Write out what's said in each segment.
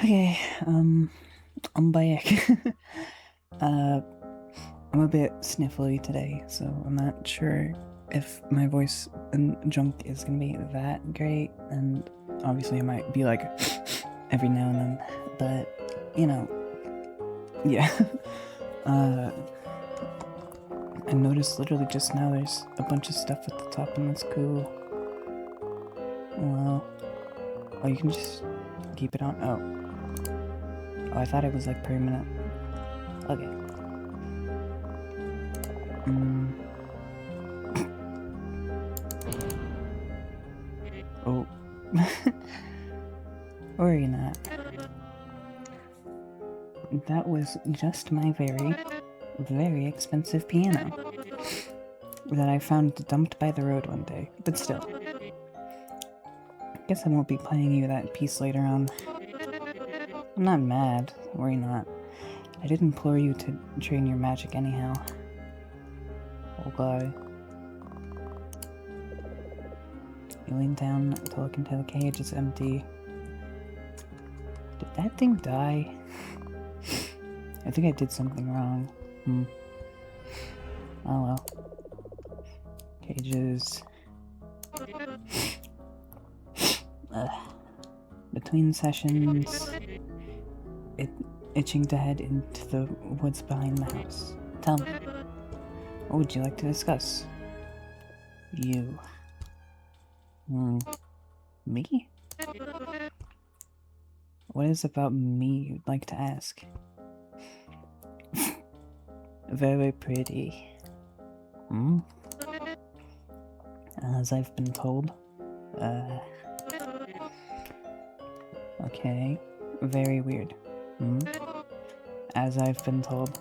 Okay, I'm back. uh, I'm a bit sniffly today, so I'm not sure if my voice and junk is gonna be that great, and obviously I might be like every now and then, but you know, yeah. uh, I noticed literally just now there's a bunch of stuff at the top, and that's cool. Well, oh, you can just keep it on. Oh, I thought it was like permanent. Okay. Oh. Worry not. That was just my very, very expensive piano that I found dumped by the road one day. But still, guess I won't be playing you that piece later on. I'm not mad. Worry not. I did implore you to train your magic anyhow. Oh guy. You lean down to look into the cage. It's empty. Did that thing die? I think I did something wrong. Oh well. Cages. Between sessions, itching to head into the woods behind the house. Tell me, what would you like to discuss? You. Me? What is about me you'd like to ask? Very pretty. As I've been told. Okay. Very weird. As I've been told.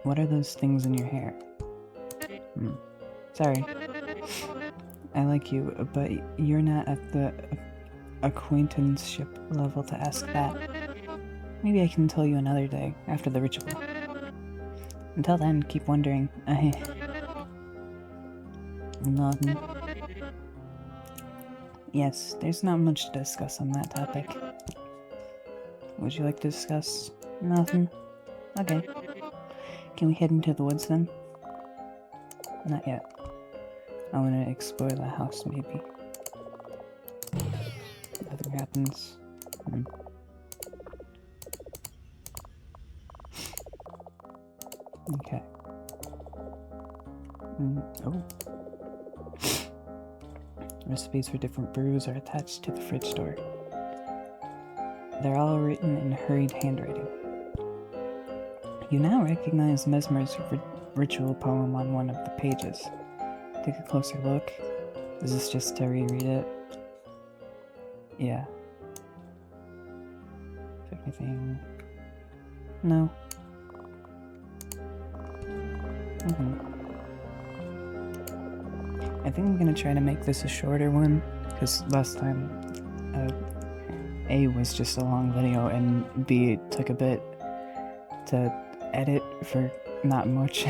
What are those things in your hair? Sorry. I like you, but you're not at the acquaintanceship level to ask that. Maybe I can tell you another day, after the ritual. Until then, keep wondering. Nothing. Yes, there's not much to discuss on that topic. Would you like to discuss? Nothing? Okay. Can we head into the woods then? Not yet. I want to explore the house, maybe. Nothing happens. Okay. Oh. Recipes for different brews are attached to the fridge door. They're all written in hurried handwriting. You now recognize Mesmer's ritual poem on one of the pages. Take a closer look. Is this just to reread it? Yeah. Is there anything? No. I think I'm gonna try to make this a shorter one, because last time, A was just a long video, and B took a bit to edit for not much.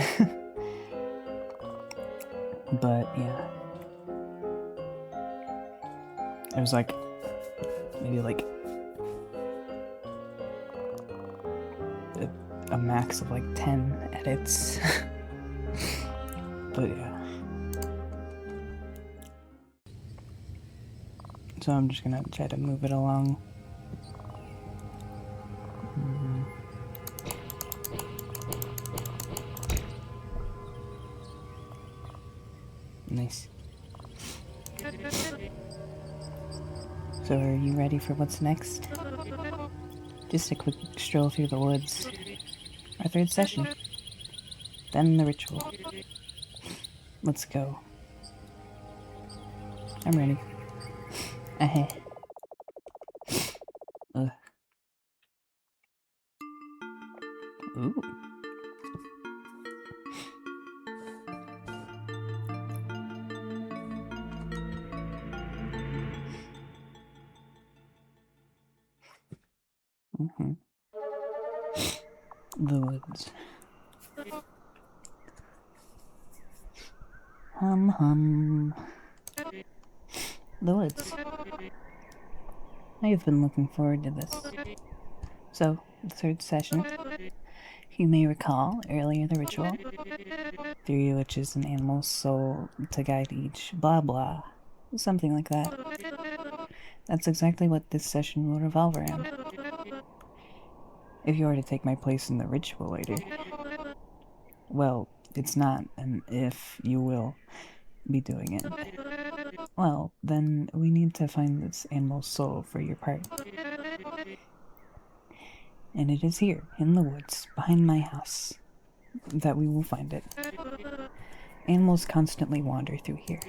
But yeah. It was like, maybe like a max of like 10 edits. But yeah. So I'm just gonna try to move it along. Nice. So are you ready for what's next? Just a quick stroll through the woods. Our third session. Then the ritual. Let's go. I'm ready. Ugh. Ooh. The woods. Hum. The woods. I have been looking forward to this. So, the third session. You may recall earlier the ritual. 3 witches and animal's soul to guide each, blah blah. Something like that. That's exactly what this session will revolve around. If you were to take my place in the ritual later, well, it's not an if you will be doing it. Well, then we need to find this animal's soul for your part. And it is here, in the woods, behind my house, that we will find it. Animals constantly wander through here.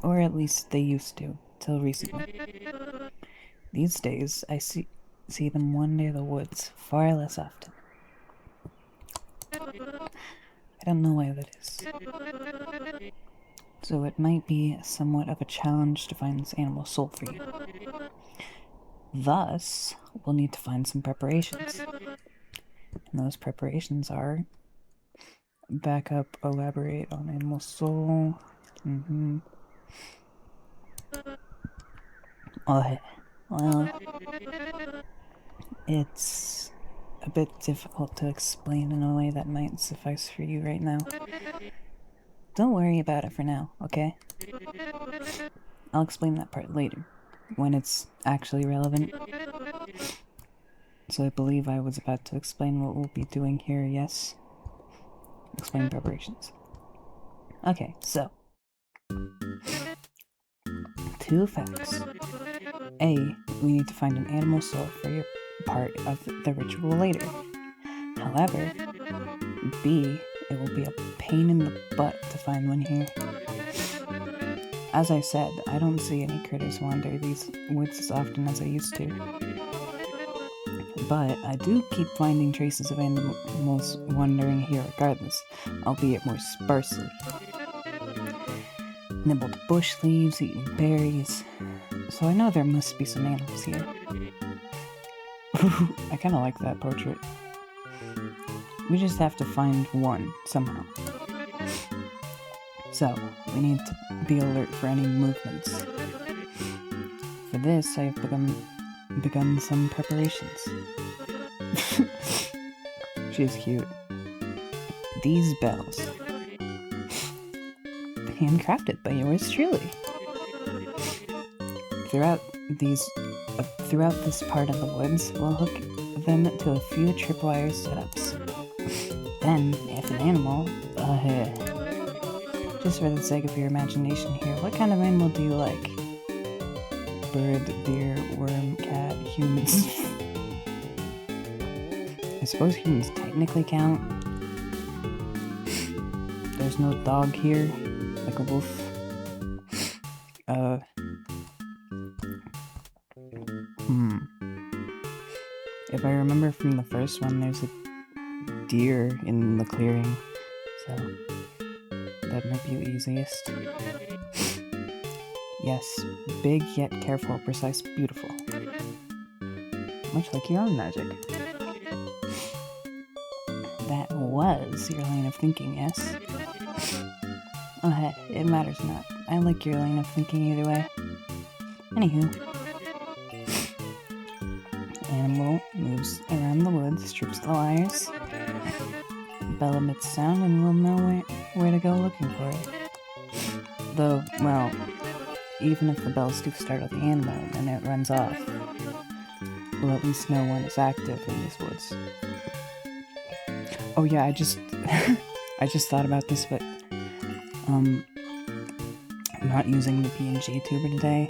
Or at least they used to, till recently. These days, I see them wander the woods far less often. I don't know why that is. So it might be somewhat of a challenge to find this animal soul for you. Thus, we'll need to find some preparations. And those preparations are back up, elaborate on animal soul. Oh, well, it's a bit difficult to explain in a way that might suffice for you right now. Don't worry about it for now, okay? I'll explain that part later, when it's actually relevant. So I believe I was about to explain what we'll be doing here, yes? Explain preparations. Okay, so 2 facts. A, we need to find an animal soul for your part of the ritual later. However, B, it will be a pain in the butt to find one here. As I said, I don't see any critters wander these woods as often as I used to. But I do keep finding traces of animals wandering here regardless, albeit more sparsely. Nibbled bush leaves, eating berries, so I know there must be some animals here. I kinda like that portrait. We just have to find one, somehow. So, we need to be alert for any movements. For this, I have begun some preparations. She's cute. These bells. Handcrafted by yours truly. Throughout this part of the woods, we'll hook them to a few tripwire setups. Then, if an animal, just for the sake of your imagination here, what kind of animal do you like? Bird, deer, worm, cat, humans. I suppose humans technically count. There's no dog here, like a wolf. If I remember from the first one, there's a deer in the clearing, so that might be the easiest. Yes, big yet careful, precise, beautiful. Much like your own magic. That was your line of thinking, yes? Oh hey, it matters not. I like your line of thinking either way. Anywho. Animal moves around the woods, strips the wires. Bell emits sound and we'll know where to go looking for it. Though, well, even if the bells do startle the animal and it runs off, we'll at least know one is active in these woods. Oh yeah, I just thought about this, but I'm not using the PNG tuber today.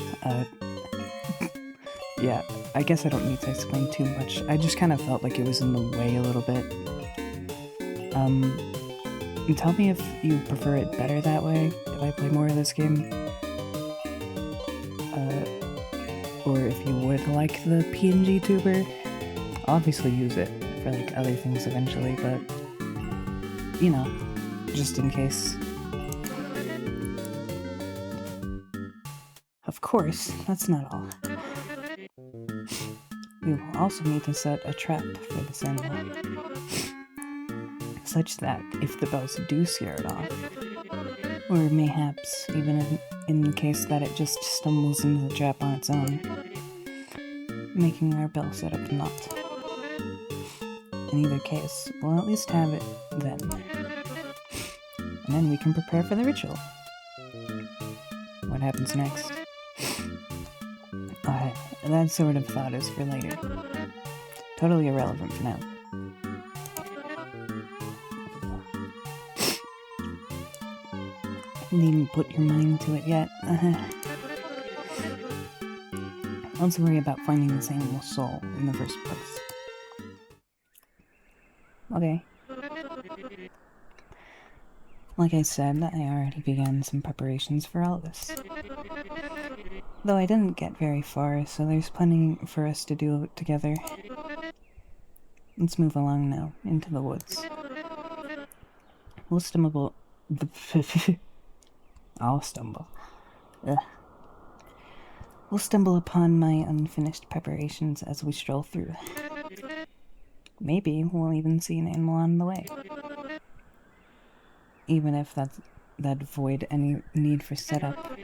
Yeah, I guess I don't need to explain too much. I just kind of felt like it was in the way a little bit. Tell me if you prefer it better that way, if I play more of this game. Or if you would like the PNG tuber. I'll obviously use it for like other things eventually, but you know, just in case. Of course, that's not all. We will also need to set a trap for this animal, such that if the bells do scare it off, or mayhaps even in the case that it just stumbles into the trap on its own, making our bell setup not. In either case, we'll at least have it then. And then we can prepare for the ritual. What happens next? That sort of thought is for later. Totally irrelevant for now. Needn't put your mind to it yet. Let's worry about finding this animal's soul in the first place. Okay. Like I said, I already began some preparations for all this. Though I didn't get very far, so there's plenty for us to do together. Let's move along now, into the woods. We'll stumble... I'll stumble. Ugh. We'll stumble upon my unfinished preparations as we stroll through. Maybe we'll even see an animal on the way. Even if that'd avoid any need for setup.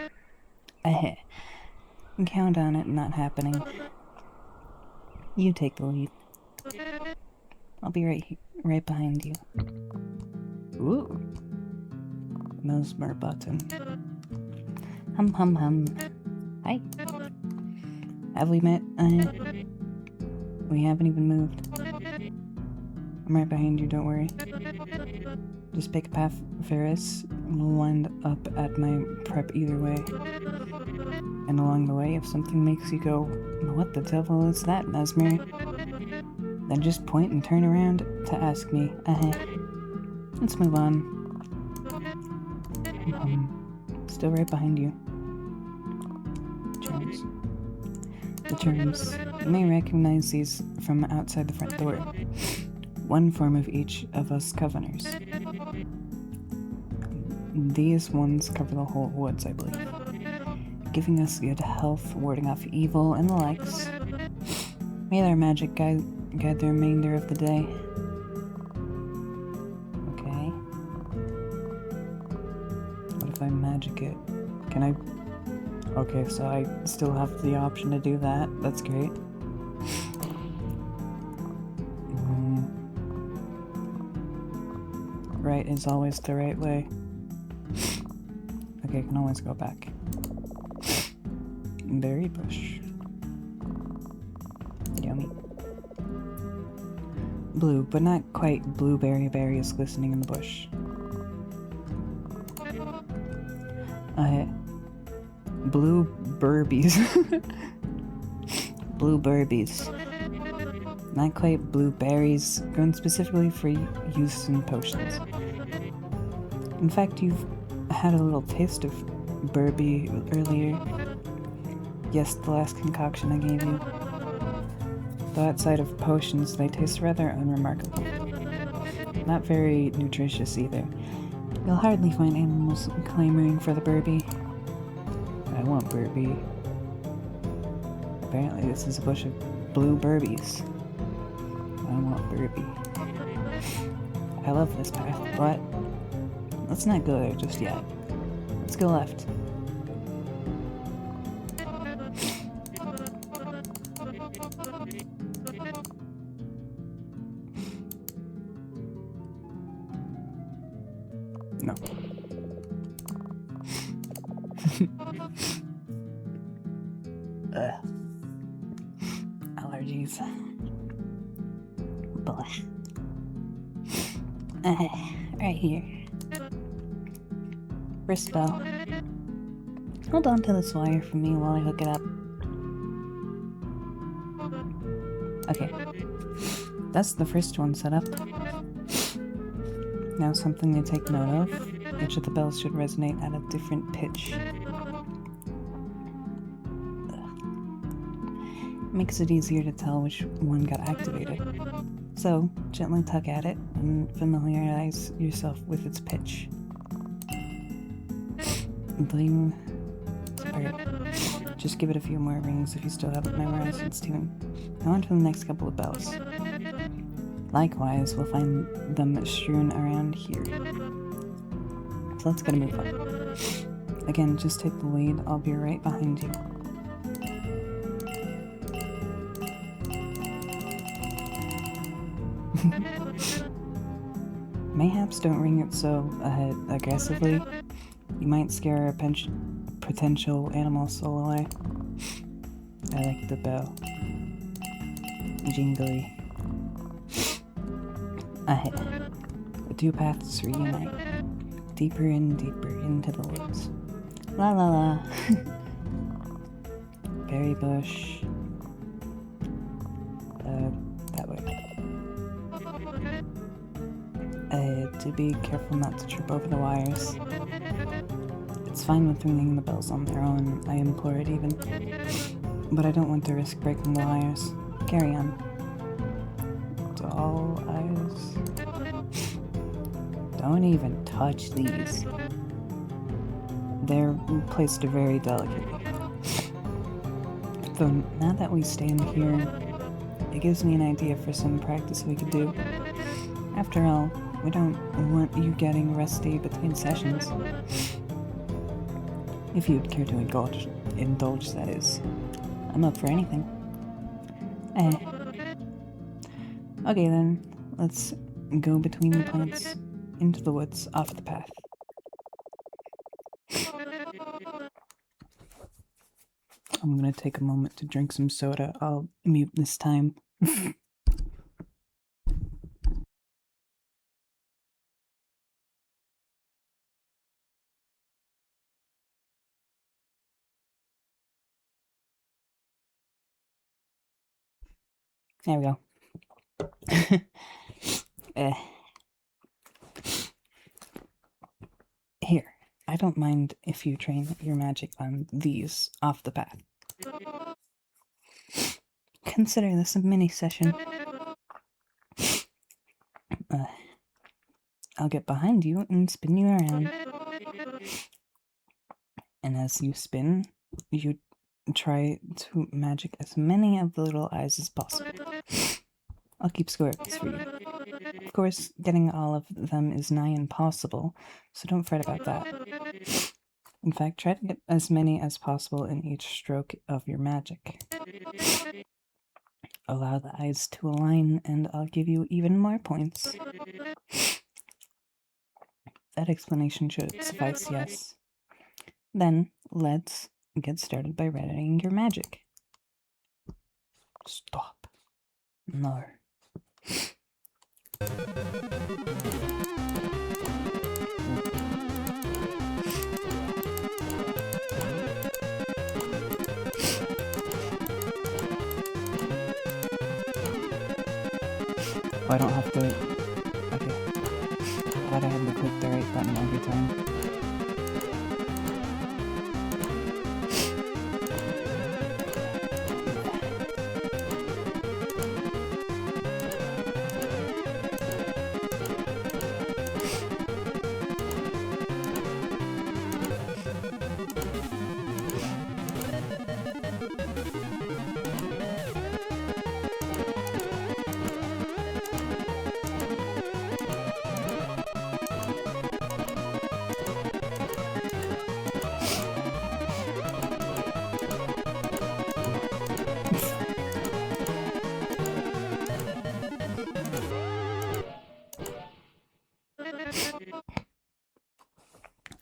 Count on it not happening. You take the lead. I'll be right behind you. Ooh. Mesmer button. Hum hum hum. Hi. Have we met? We haven't even moved. I'm right behind you, don't worry. Just pick a path, Ferris, and we'll wind up at my prep either way. And along the way, if something makes you go, what the devil is that, Mesmer? Then just point and turn around to ask me. Let's move on. Still right behind you. Charms. The charms. You may recognize these from outside the front door. One form of each of us Coveners. These ones cover the whole woods, I believe. Giving us good health, warding off evil, and the likes. May their magic guide the remainder of the day. Okay. What if I magic it? Can I... Okay, so I still have the option to do that. That's great. Right is always the right way. Okay, I can always go back. Berry bush. Yummy. Blue, but not quite blueberry berries glistening in the bush. Blue burbies. Blue burbies. Not quite blueberries, grown specifically for use in potions. In fact, you've had a little taste of burby earlier. Yes, the last concoction I gave you. Though outside of potions, they taste rather unremarkable. Not very nutritious either. You'll hardly find animals clamoring for the burby. I want burby. Apparently this is a bush of blue burbies. I want burby. I love this path, but let's not go there just yet. Let's go left. No. Allergies. Blah. Right here. First bell. Hold on to this wire for me while I hook it up. Okay. That's the first one set up. Now something to take note of. Each of the bells should resonate at a different pitch. Makes it easier to tell which one got activated. So, gently tug at it and familiarize yourself with its pitch. Bling. Just give it a few more rings if you still haven't memorized its tune. Now on to the next couple of bells. Likewise, we'll find them strewn around here. So let's get a move on. Again, just take the lead, I'll be right behind you. Mayhaps don't ring it so aggressively. You might scare a potential animal soul away. I like the bell. Jingly. Ahead. The two paths reunite. Deeper and deeper into the woods. La la la. Berry bush. That way. To be careful not to trip over the wires. It's fine with ringing the bells on their own, I implore it even. But I don't want to risk breaking the wires. Carry on. Doll eyes. Don't even touch these. They're placed very delicately. Though now that we stand here, it gives me an idea for some practice we could do. After all, we don't want you getting rusty between sessions. If you'd care to indulge, that is. I'm up for anything. Okay then, let's go between the plants, into the woods, off the path. I'm gonna take a moment to drink some soda. I'll mute this time. There we go. Here, I don't mind if you train your magic on these off the path. Consider this a mini session. I'll get behind you and spin you around. And as you spin, you try to magic as many of the little eyes as possible. I'll keep score of this for you. Of course, getting all of them is nigh impossible, so don't fret about that. In fact, try to get as many as possible in each stroke of your magic. Allow the eyes to align, and I'll give you even more points. That explanation should suffice, yes. Then, let's get started by readying your magic. Stop. No. Oh, I don't have to... Okay. Glad I had to click the right button every time.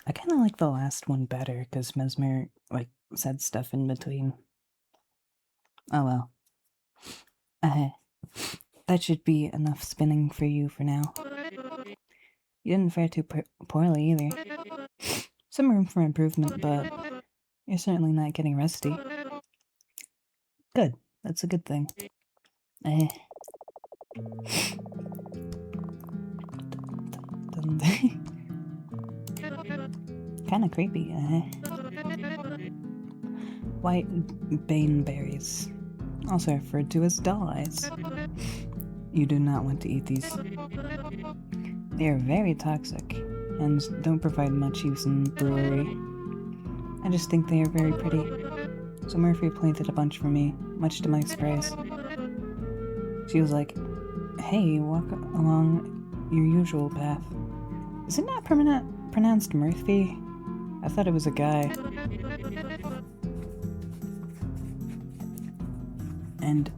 I kind of like the last one better, because Mesmer, said stuff in between. Oh well. That should be enough spinning for you for now. You didn't fare too poorly either. Some room for improvement, but you're certainly not getting rusty. Good. That's a good thing. Kinda creepy, White baneberries, also referred to as doll eyes. You do not want to eat these. They are very toxic, and don't provide much use in brewery. I just think they are very pretty. So Murphy planted a bunch for me, much to my surprise. She was like, "Hey, walk along your usual path." Is it not pronounced Murphy? I thought it was a guy. And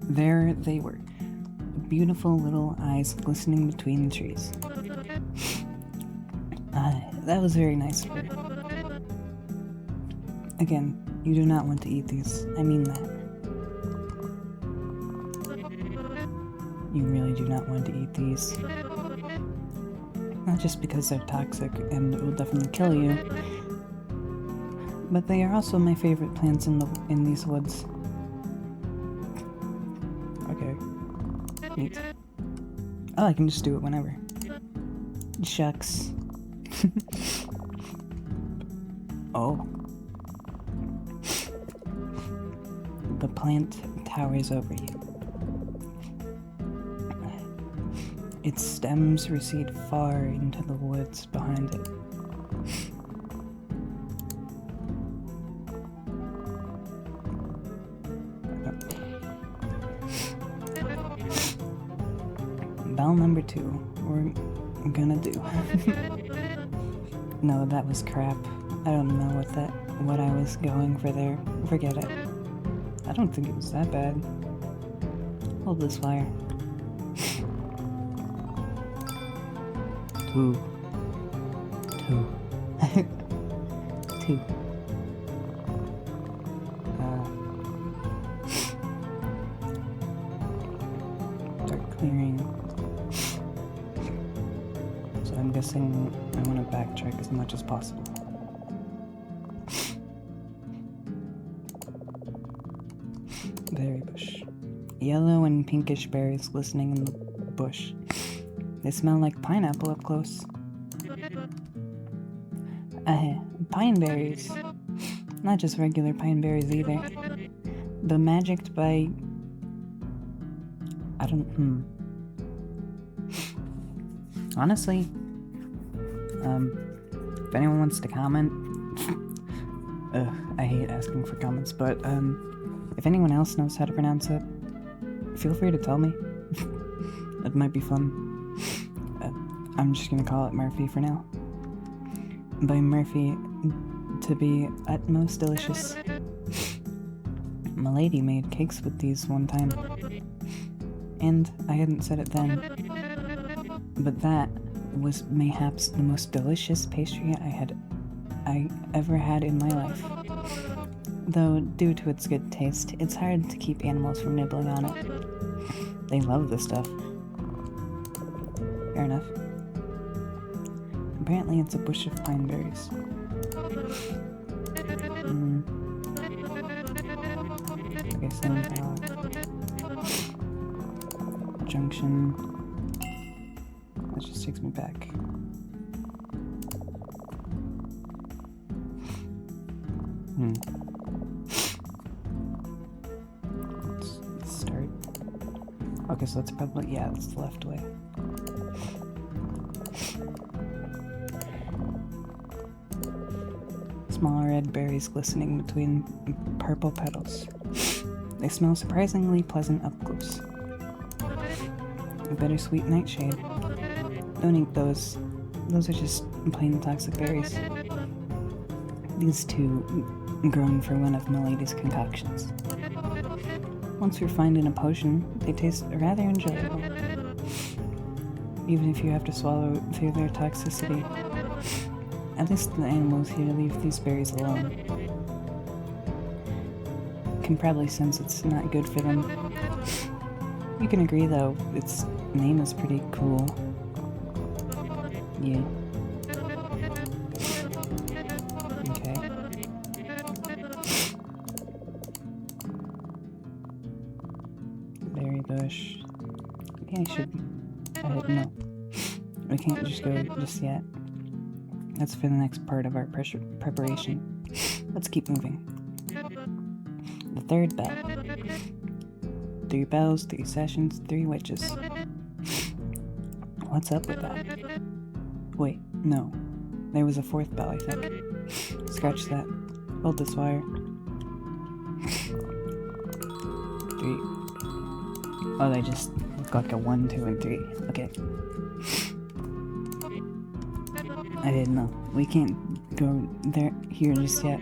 there they were. beautiful little eyes glistening between the trees. That was very nice of her. Again, you do not want to eat these. I mean that. You really do not want to eat these. Not just because they're toxic and will definitely kill you, but they are also my favorite plants in these woods. Okay. Neat. Oh, I can just do it whenever. Shucks. Oh. The plant towers over you. Its stems recede far into the woods behind it. Bell number 2. We're gonna do. No, that was crap. I don't know what I was going for there. Forget it. I don't think it was that bad. Hold this fire. 2. 2. Start clearing. So I'm guessing I want to backtrack as much as possible. Berry bush. Yellow and pinkish berries glistening in the bush. They smell like pineapple up close. Pine berries. Not just regular pine berries either. But magicked by... Honestly, if anyone wants to comment... I hate asking for comments, but, if anyone else knows how to pronounce it, feel free to tell me. It might be fun. I'm just gonna call it Murphy for now. By Murphy, to be utmost delicious. My lady made cakes with these one time. And I hadn't said it then, but that was mayhaps the most delicious pastry I ever had in my life. Though, due to its good taste, it's hard to keep animals from nibbling on it. They love this stuff. Fair enough. Apparently it's a bush of pine berries. Okay, so junction. That just takes me back. Let's start. Okay, so that's probably, yeah, that's the left way. Small red berries glistening between purple petals. They smell surprisingly pleasant up close. A bittersweet nightshade. Don't eat those. Those are just plain toxic berries. These two grown for one of Milady's concoctions. Once refined in a potion, they taste rather enjoyable. Even if you have to swallow through their toxicity. At least the animals here leave these berries alone. Can probably sense it's not good for them. You can agree though, its name is pretty cool. Yeah. Okay. Berry bush. Maybe I should... no. We can't just go just yet. That's for the next part of our preparation. Let's keep moving. The third bell. 3 bells, 3 sessions, 3 witches. What's up with that? Wait, no. There was a 4th bell, I think. Scratch that. Hold this wire. 3. Oh, they just look like a 1, 2, and 3. Okay. I didn't know. We can't go here just yet.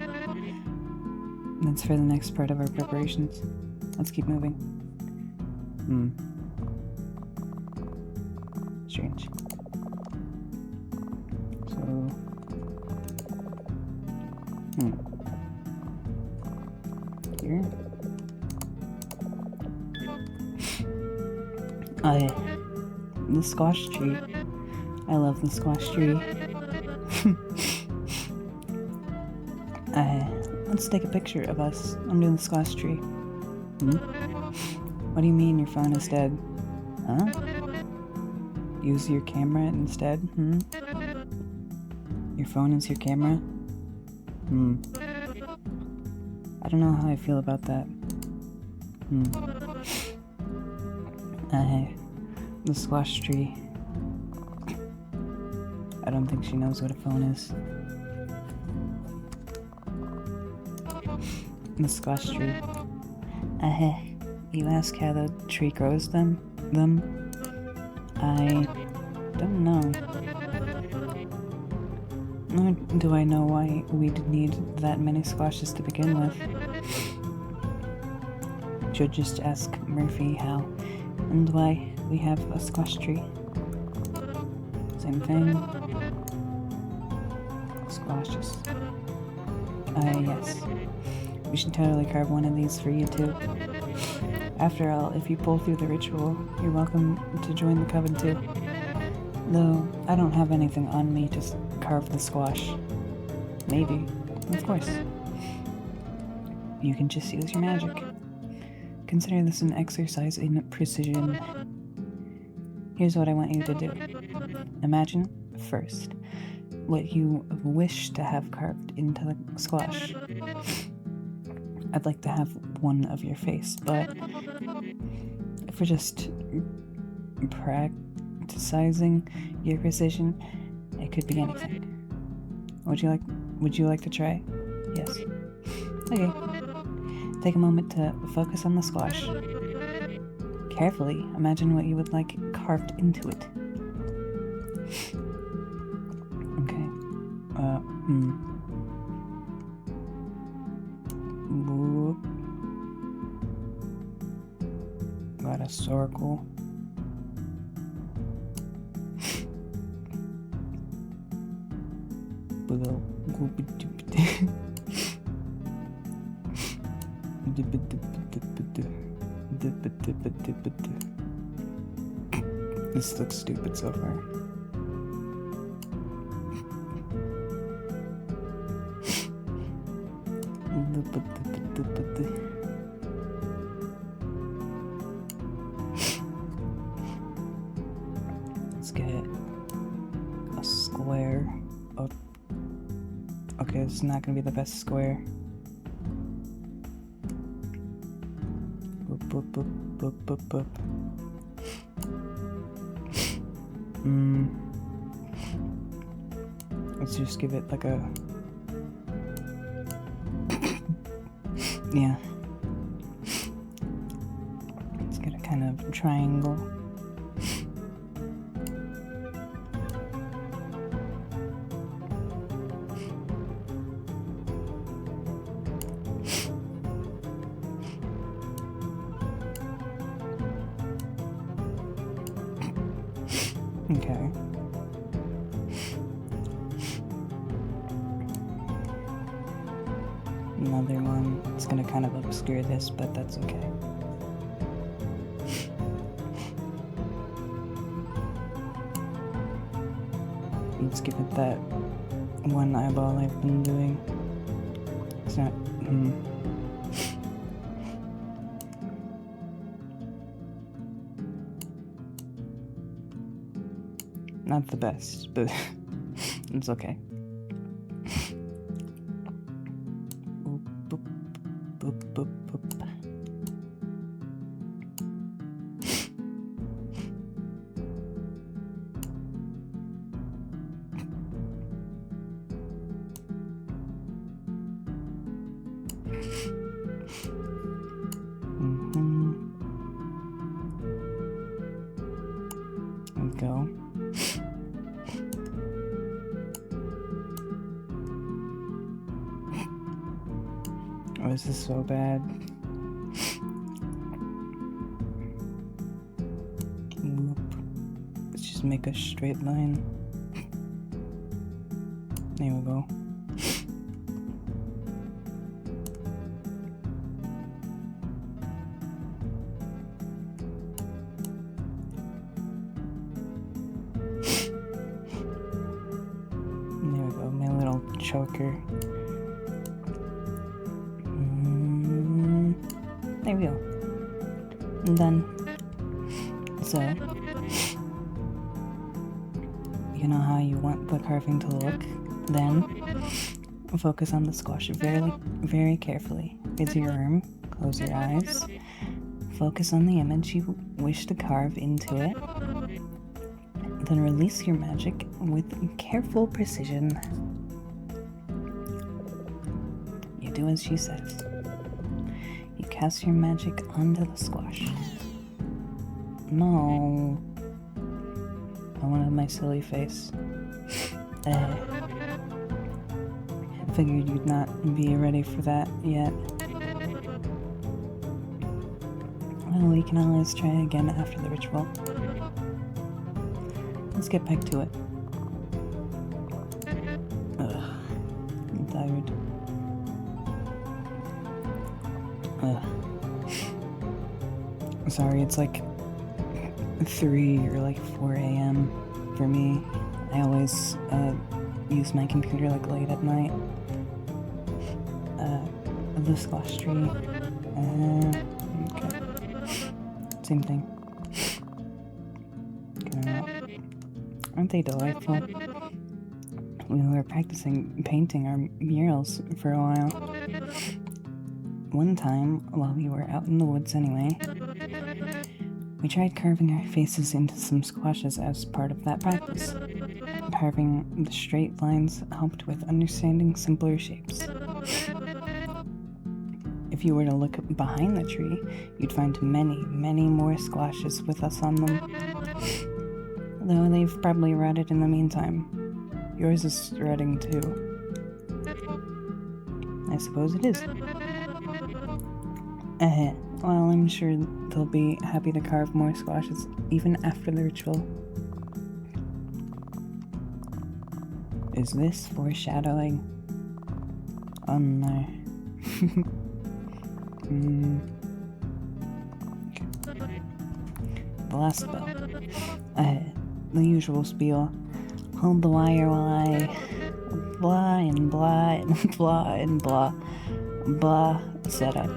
That's for the next part of our preparations. Let's keep moving. strange. So, here. Oh yeah, the squash tree. I love the squash tree. Let's take a picture of us under the squash tree. What do you mean your phone is dead? Huh? Use your camera instead? Your phone is your camera? I don't know how I feel about that. The squash tree. I don't think she knows what a phone is. The squash tree. You ask how the tree grows them? I don't know. Nor do I know why we'd need that many squashes to begin with. Should just ask Murphy how and why we have a squash tree. Same thing. Squashes. Yes. We should totally carve one of these for you too. After all, if you pull through the ritual, you're welcome to join the coven too. Though, I don't have anything on me to carve the squash. Maybe. Of course. You can just use your magic. Consider this an exercise in precision. Here's what I want you to do. Imagine, first, what you wish to have carved into the squash. I'd like to have one of your face, but if we're just practicing your precision, it could be anything. Would you like to try? Yes. Okay. Take a moment to focus on the squash. Carefully imagine what you would like carved into it. Okay. Whoop. Got a circle. This looks stupid so far. Let's get a square up. Okay, it's not gonna be the best square. Boop, boop, boop, boop, boop, boop. Let's just give it like a... yeah. Let's get a kind of triangle. Okay. Another one. It's gonna kind of obscure this, but that's okay. Let's give it that one eyeball I've been doing. It's not... Not the best, but it's okay. Boop, boop, boop, boop, boop. There we go. Oh, this is so bad. Let's just just make a straight line. There we go. There we go, my little choker. There we go. And done. So, you know how you want the carving to look? Then, focus on the squash very, very carefully. Raise your arm, close your eyes, focus on the image you wish to carve into it, then release your magic with careful precision. You do as she says. You cast your magic onto the squash. No. I wanted my silly face. I figured you'd not be ready for that yet. Well, we can always try again after the ritual. Let's get back to it. Ugh. I'm tired. Ugh. Sorry, it's like 3 or like 4 a.m. for me. I always use my computer like late at night. The squash tree. Okay. Same thing. Aren't they delightful? We were practicing painting our murals for a while. One time, while we were out in the woods anyway, we tried carving our faces into some squashes as part of that practice. Carving the straight lines helped with understanding simpler shapes. If you were to look behind the tree, you'd find many, many more squashes with us on them. Though they've probably rotted in the meantime. Yours is rotting too. I suppose it is. Well, I'm sure they'll be happy to carve more squashes even after the ritual. Is this foreshadowing? Oh no. Okay. The last bell. The usual spiel. Hold the wire while I blah and blah and blah and blah. Blah setup.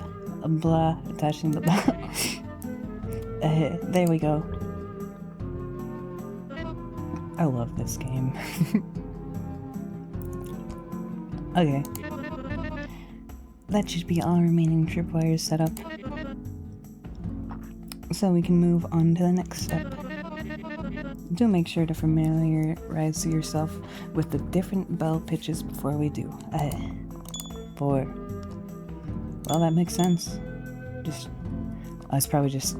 Blah attaching the blah. There we go. I love this game. Okay. That should be all remaining tripwires set up. So we can move on to the next step. Do make sure to familiarize yourself with the different bell pitches before we do. 4. Well, that makes sense. I was probably just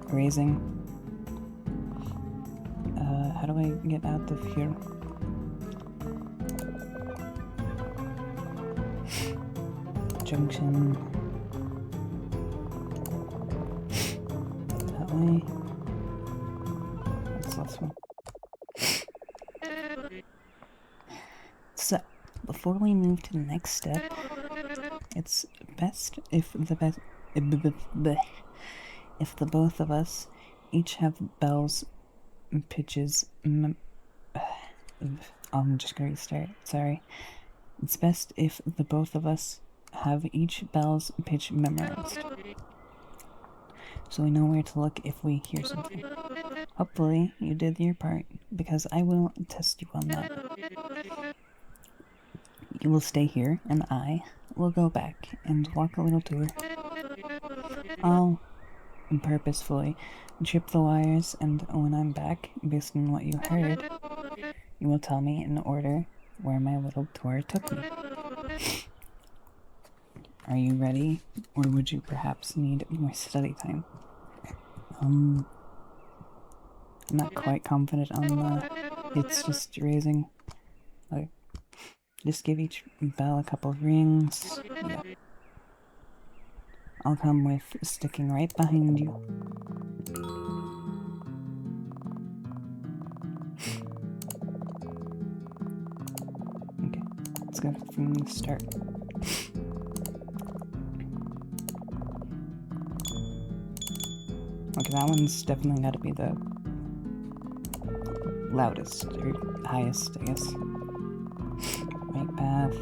raising. How do I get out of here? Junction. That way. That's this one. So, before we move to the next step, it's best if the both of us each have bells, pitches. I'm just gonna restart. Sorry. It's best if the both of us have each bell's pitch memorized, so we know where to look if we hear something. Hopefully you did your part, because I will test you on that. You will stay here, and I will go back and walk a little tour. I'll purposefully trip the wires, and when I'm back, based on what you heard, you will tell me in order where my little tour took me. Are you ready, or would you perhaps need more study time? I'm not quite confident on that. It's just raising. Okay. Just give each bell a couple of rings. Yeah. I'll come with sticking right behind you. go from the start. Okay, that one's definitely gotta be the loudest, or highest, I guess. Right path.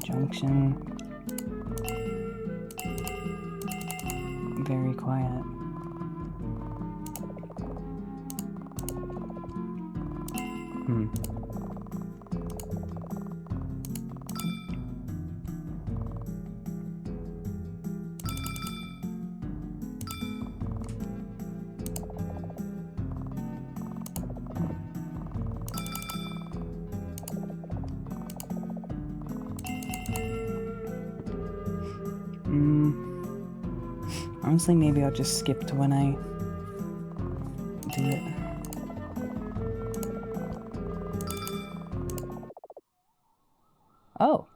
Junction. Very quiet. Honestly, maybe I'll just skip to when I do it. Oh.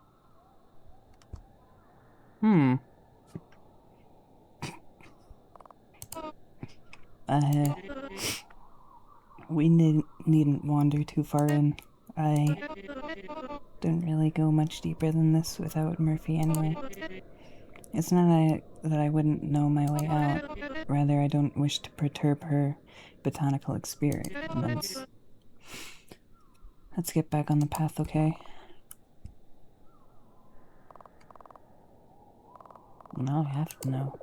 We needn't wander too far in. I didn't really go much deeper than this without Murphy anyway. It's not that I wouldn't know my way out. Rather, I don't wish to perturb her botanical experiments. Let's get back on the path, okay? Now I have to know.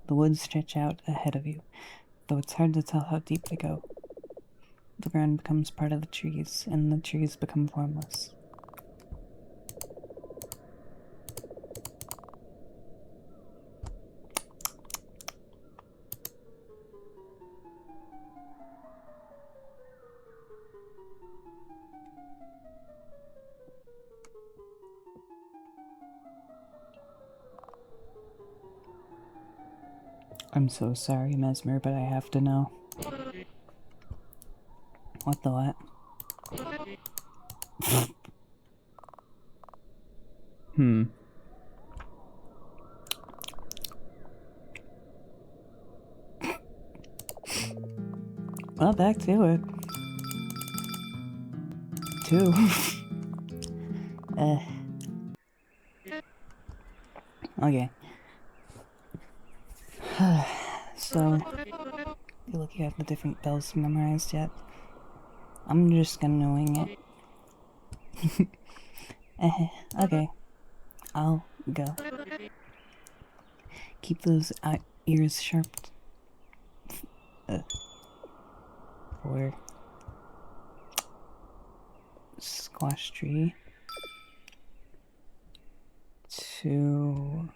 The woods stretch out ahead of you, though it's hard to tell how deep they go. The ground becomes part of the trees, and the trees become formless. I'm so sorry, Mesmer, but I have to know. What the what? Well, back to it. 2. Okay. So, you look, you have the different bells memorized yet? I'm just gonna wing it. Okay. I'll go. Keep those ears sharp. For squash tree. 2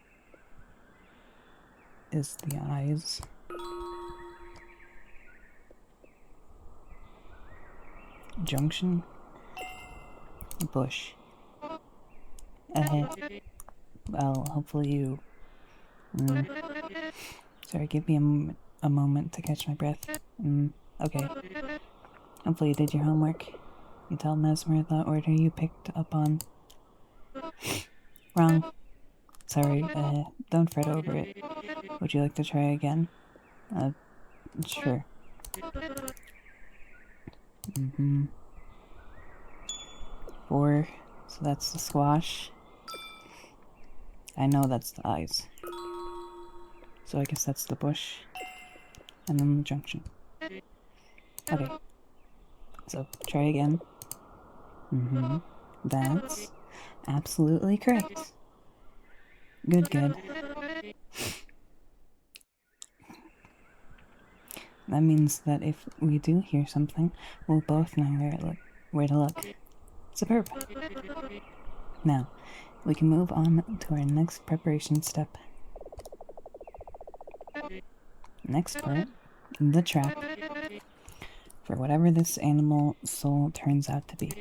is the eyes. Junction. Bush. Well, hopefully you... Sorry, give me a moment to catch my breath. Okay. Hopefully you did your homework. You tell Mesmer the order you picked up on. Wrong. Sorry, don't fret over it. Would you like to try again? Sure. 4, so that's the squash. I know that's the eyes. So I guess that's the bush. And then the junction. Okay. So, try again. That's absolutely correct. Good. That means that if we do hear something, we'll both know where to look. Superb. Now, we can move on to our next preparation step. Next part, the trap. For whatever this animal soul turns out to be.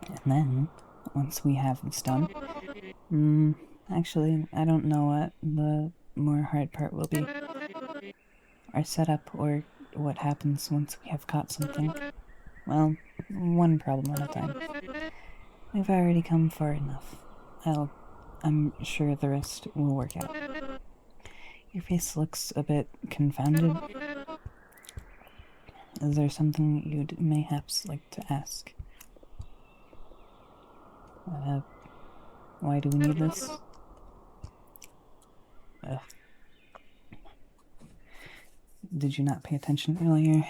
And then, once we have this done, actually, I don't know what the more hard part will be. Our setup, or what happens once we have caught something. Well, one problem at a time. We've already come far enough. I'm sure the rest will work out. Your face looks a bit confounded. Is there something you'd mayhaps like to ask? Why do we need this? Did you not pay attention earlier?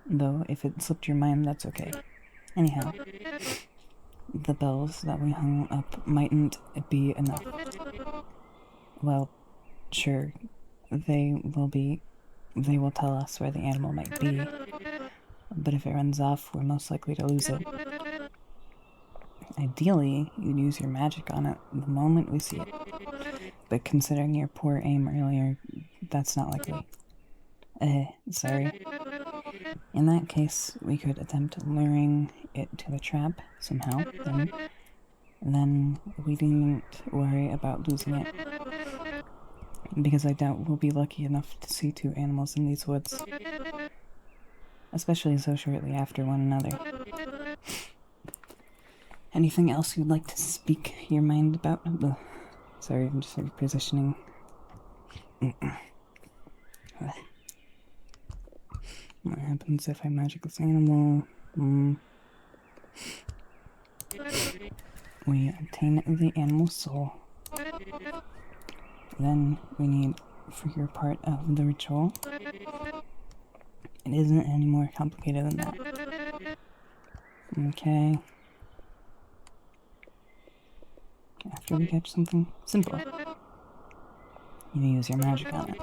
Though, if it slipped your mind, that's okay. Anyhow, the bells that we hung up mightn't be enough. Well, sure, they will tell us where the animal might be, but if it runs off, we're most likely to lose it. Ideally, you'd use your magic on it the moment we see it, but considering your poor aim earlier, that's not likely. Sorry. In that case, we could attempt luring it to the trap somehow, then we needn't worry about losing it. Because I doubt we'll be lucky enough to see two animals in these woods. Especially so shortly after one another. Anything else you'd like to speak your mind about? Sorry, I'm just repositioning. What happens if I magic this animal? We obtain the animal's soul. Then we need for your part of the ritual. It isn't any more complicated than that. Okay. After we catch something simple, you use your magic on it.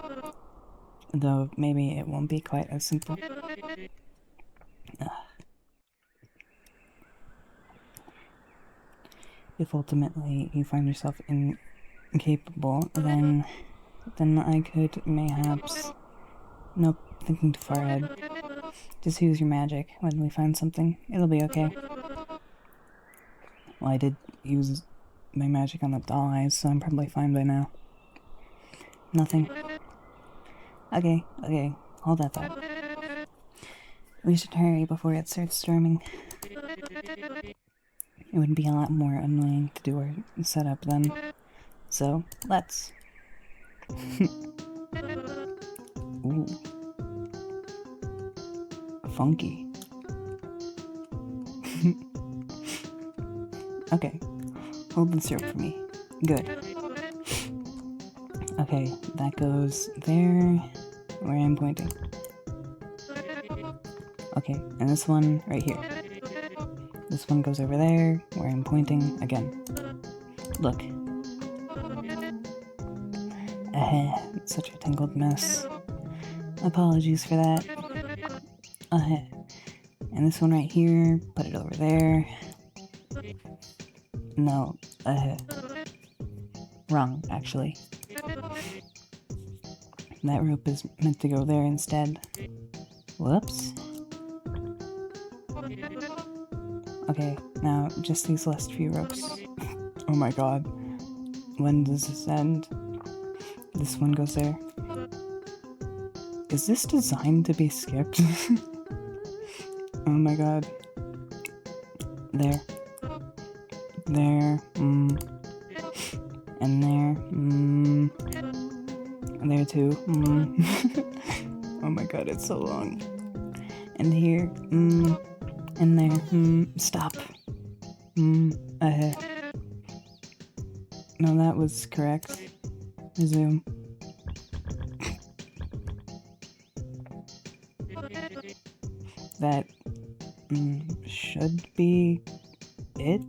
Though maybe it won't be quite as simple. If ultimately you find yourself incapable, then I could mayhaps... Nope, thinking too far ahead. Just use your magic when we find something. It'll be okay. Well, I did use my magic on the doll eyes, so I'm probably fine by now. Nothing. Okay, hold that thought. We should hurry before it starts storming. It would be a lot more annoying to do our setup then. So, let's. Ooh. Funky. Okay, hold this rope for me. Good. Okay, that goes there, where I'm pointing. Okay, and this one right here. This one goes over there, where I'm pointing again. Look. It's such a tangled mess. Apologies for that. And this one right here, put it over there. No, wrong, actually. That rope is meant to go there instead. Whoops. Okay, now just these last few ropes. Oh my god. When does this end? This one goes there. Is this designed to be skipped? Oh my god. There. There. And there. And there too. Oh my god, it's so long. And here. And there. Stop. No, that was correct. Resume. That should be it,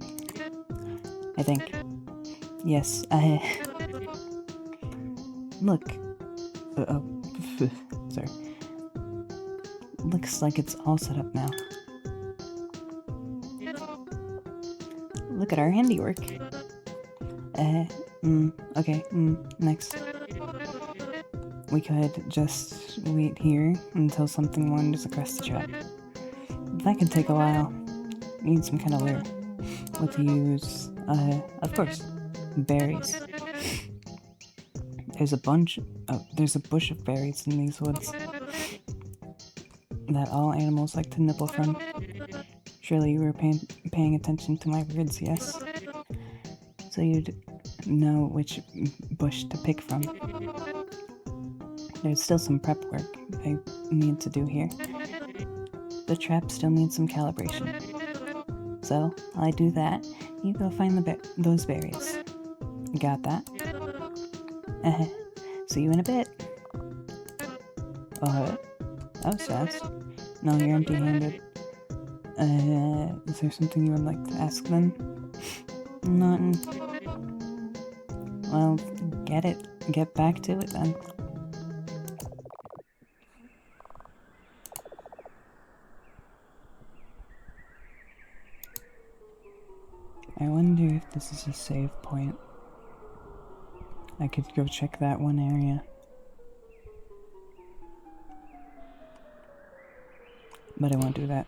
I think. Yes, look. Sorry. Looks like it's all set up now. Look at our handiwork. Okay, next. We could just wait here until something wanders across the trap. That could take a while. Need some kind of lure. What to use? Of course, berries. There's a bush of berries in these woods that all animals like to nibble from. Surely you were paying attention to my words, yes? So you'd know which bush to pick from. there's still some prep work I need to do here. The trap still needs some calibration. So, while I do that, you go find those berries. Got that? See you in a bit. That was fast. No, you're empty-handed. Is there something you would like to ask them? Nothing. Well, get back to it then. I wonder if this is a save point. I could go check that one area. But I won't do that.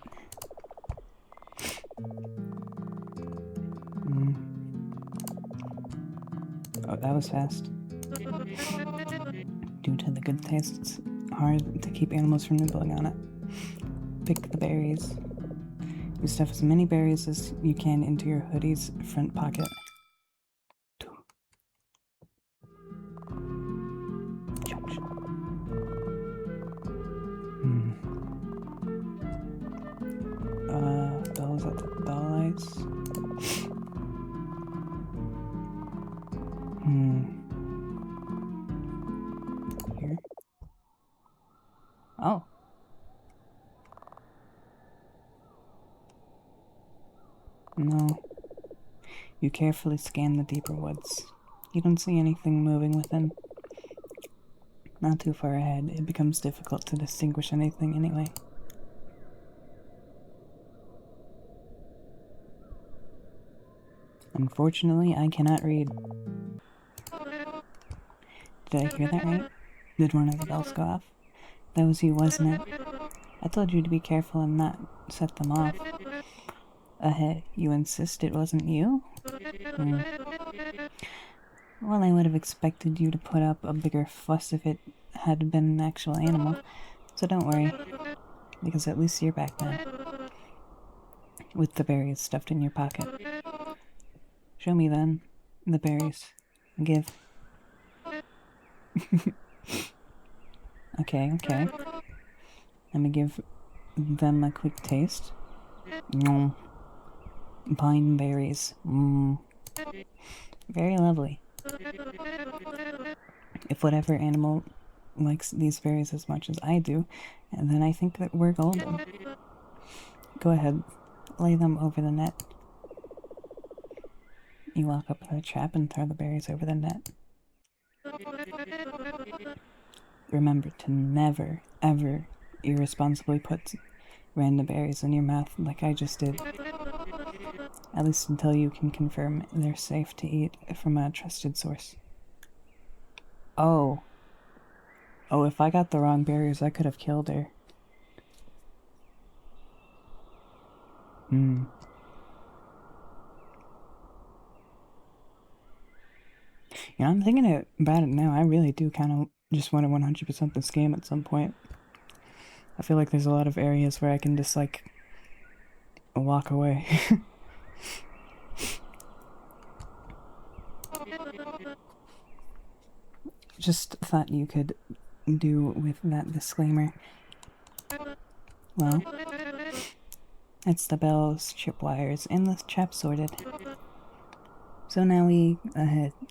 Oh, that was fast. Due to the good taste, it's hard to keep animals from nibbling on it. Pick the berries. You stuff as many berries as you can into your hoodie's front pocket. Bells at the bell lights. Here. Oh. No. You carefully scan the deeper woods. You don't see anything moving within. Not too far ahead, it becomes difficult to distinguish anything anyway. Unfortunately, I cannot read. Did I hear that right? Did one of the bells go off? That was you, wasn't it? I told you to be careful and not set them off. You insist it wasn't you? Well, I would have expected you to put up a bigger fuss if it had been an actual animal. So don't worry, because at least you're back now. With the berries stuffed in your pocket. Show me then. The berries. Give. Okay. Let me give them a quick taste. Pine berries. Very lovely. If whatever animal likes these berries as much as I do, then I think that we're golden. Go ahead. Lay them over the net. You walk up to the trap and throw the berries over the net. Remember to never, ever irresponsibly put random berries in your mouth like I just did. At least until you can confirm they're safe to eat from a trusted source. Oh, if I got the wrong berries, I could have killed her. You know, I'm thinking about it now. I really do kind of just want to 100% this game at some point. I feel like there's a lot of areas where I can just, like, walk away. Just thought you could do with that disclaimer. Well, it's the bells, tripwires, and the trap sorted. So now we,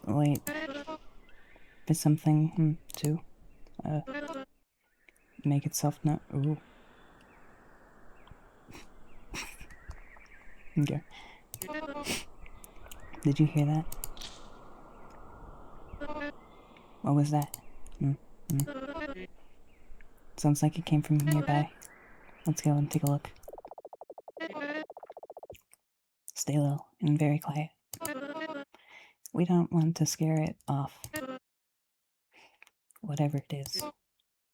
wait. There's something, to, make itself known. Ooh. Okay. Did you hear that? What was that? Sounds like it came from nearby. Let's go and take a look. Stay low and very quiet. We don't want to scare it off. Whatever it is.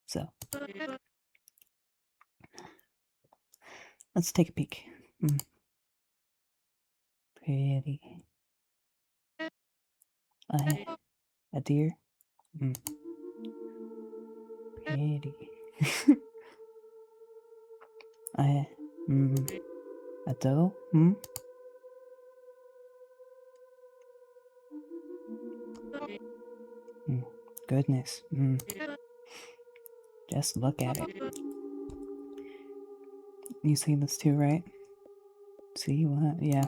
So, let's take a peek. Pretty. A deer? Pretty. A doe? Goodness. Just look at it. You see this too, right? See what? Yeah.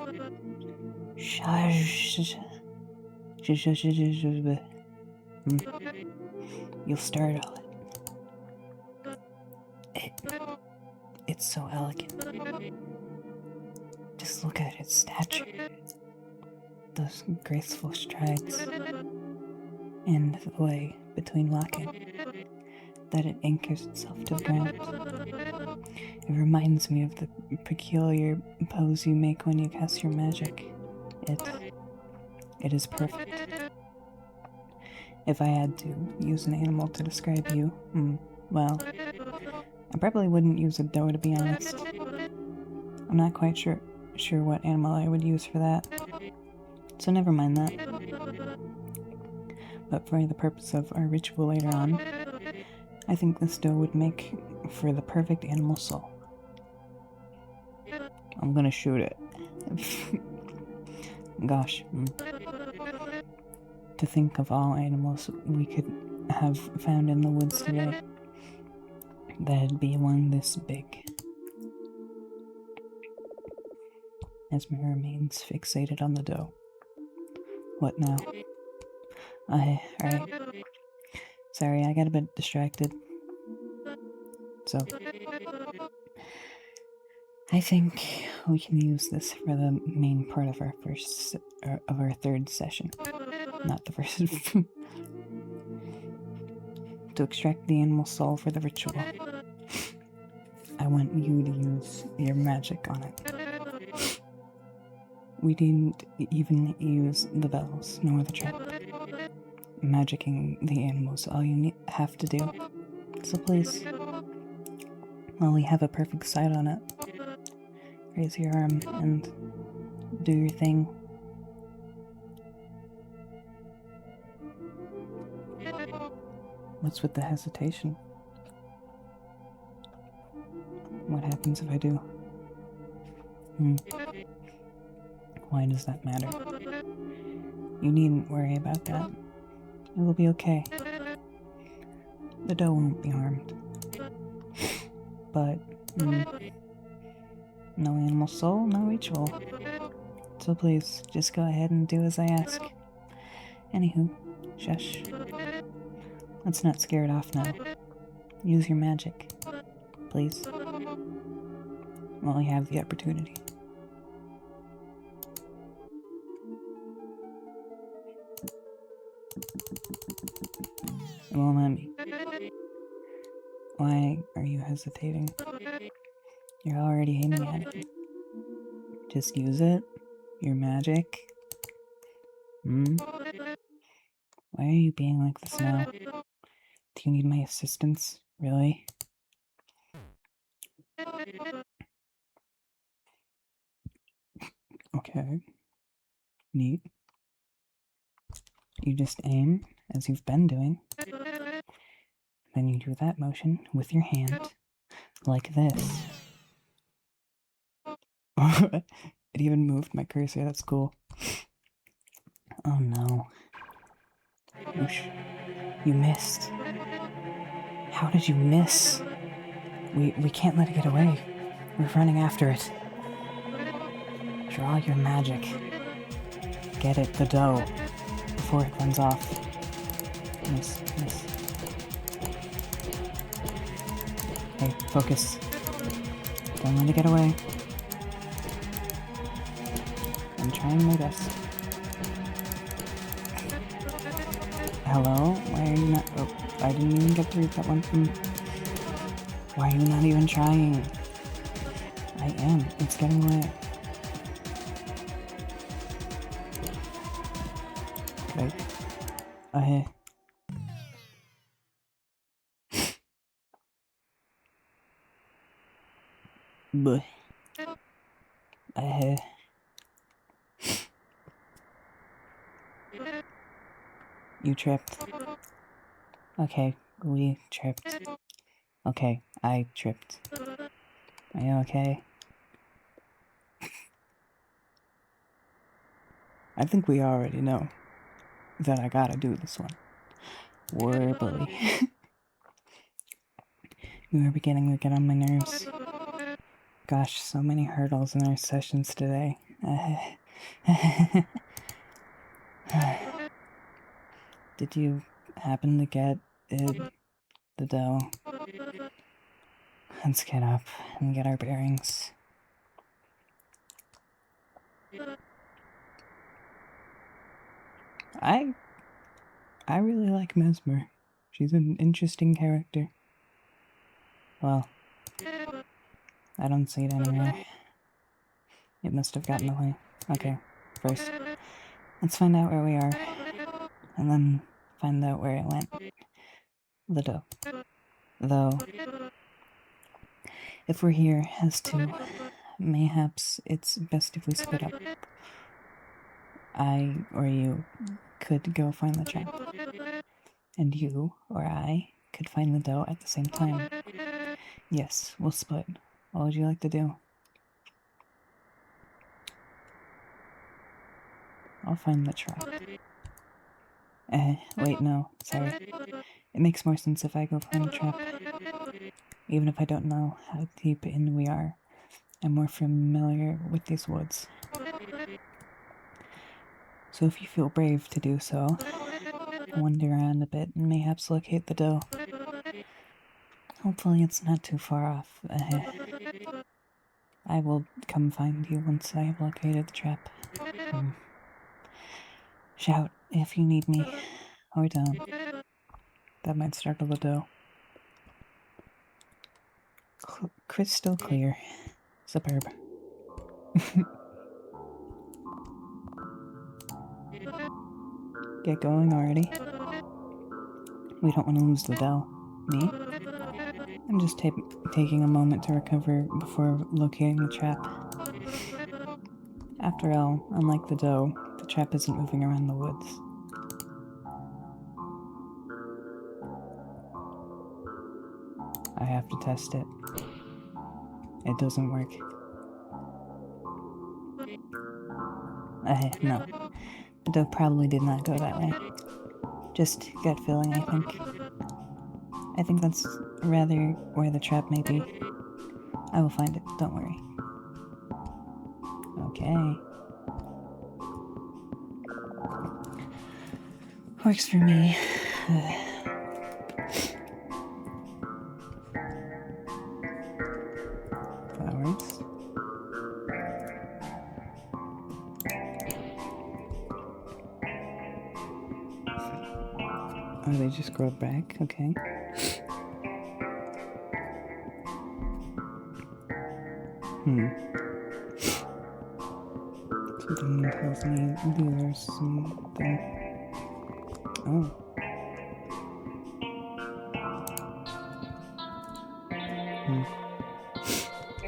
Shush. You'll startle it. It's so elegant. Just look at its stature. Those graceful strides. And the way between walking that it anchors itself to the ground. It reminds me of the peculiar pose you make when you cast your magic. It is perfect. If I had to use an animal to describe you, well, I probably wouldn't use a doe, to be honest. I'm not quite sure what animal I would use for that. So never mind that. But for the purpose of our ritual later on, I think this doe would make for the perfect animal soul. I'm gonna shoot it. Gosh. To think of all animals we could have found in the woods today. That'd be one this big. Mesmer remains fixated on the doe. What now? Alright. Sorry, I got a bit distracted. So, I think we can use this for the main part of our third session. Not the first. To extract the animal soul for the ritual, I want you to use your magic on it. We didn't even use the bells, nor the trap. Magicking the animals all you have to do. So please, while we have a perfect sight on it, raise your arm and do your thing. What's with the hesitation? What happens if I do? Why does that matter? You needn't worry about that. It will be okay. The doe won't be harmed. But, no animal soul, no ritual. So please, just go ahead and do as I ask. Anywho, shush. Let's not scare it off now. Use your magic. Please. While you have the opportunity. It won't let me. Why are you hesitating? You're already aiming at it. Just use it. Your magic. Why are you being like this now? Do you need my assistance? Really? Okay. Neat. You just aim, as you've been doing. Then you do that motion with your hand, like this. It even moved my cursor, that's cool. Oh no. Whoosh. You missed. How did you miss? We can't let it get away. We're running after it. Draw your magic. Get it, the doe, before it runs off. Miss. Hey, focus. Don't let it get away. I'm trying my best. Hello? Why are you not... Oh, I didn't even get through that one. Why are you not even trying? I am. It's getting away. Okay. Bleh. You tripped. Okay, we tripped. Okay, I tripped. Are you okay? I think we already know that I gotta do this one. Warbly. You are beginning to get on my nerves. Gosh, so many hurdles in our sessions today. Did you happen to get the dough? Let's get up and get our bearings. I really like Mesmer. She's an interesting character. Well, I don't see it anywhere. It must have gotten away. Okay, first, let's find out where we are, and then find out where it went. The dough. Though, if we're here as two, mayhaps it's best if we split up. I or you could go find the trap, and you or I could find the dough at the same time. Yes, we'll split. What would you like to do? I'll find the trap. Wait, no, sorry. It makes more sense if I go find the trap. Even if I don't know how deep in we are, I'm more familiar with these woods. So if you feel brave to do so, wander around a bit and mayhaps locate the dough. Hopefully it's not too far off. I will come find you once I have located the trap. Shout if you need me, or don't. That might startle the dough. Crystal clear. Superb. Get going already. We don't want to lose the dough. Me? I'm just taking a moment to recover before locating the trap. After all, unlike the dough, the trap isn't moving around the woods. I have to test it. It doesn't work. No. The dough probably did not go that way. Just gut feeling, I think. I think that's rather where the trap may be. I will find it, don't worry. Okay. Works for me. Flowers. Oh, they just grow back? Okay. Something tells me there's something. Oh.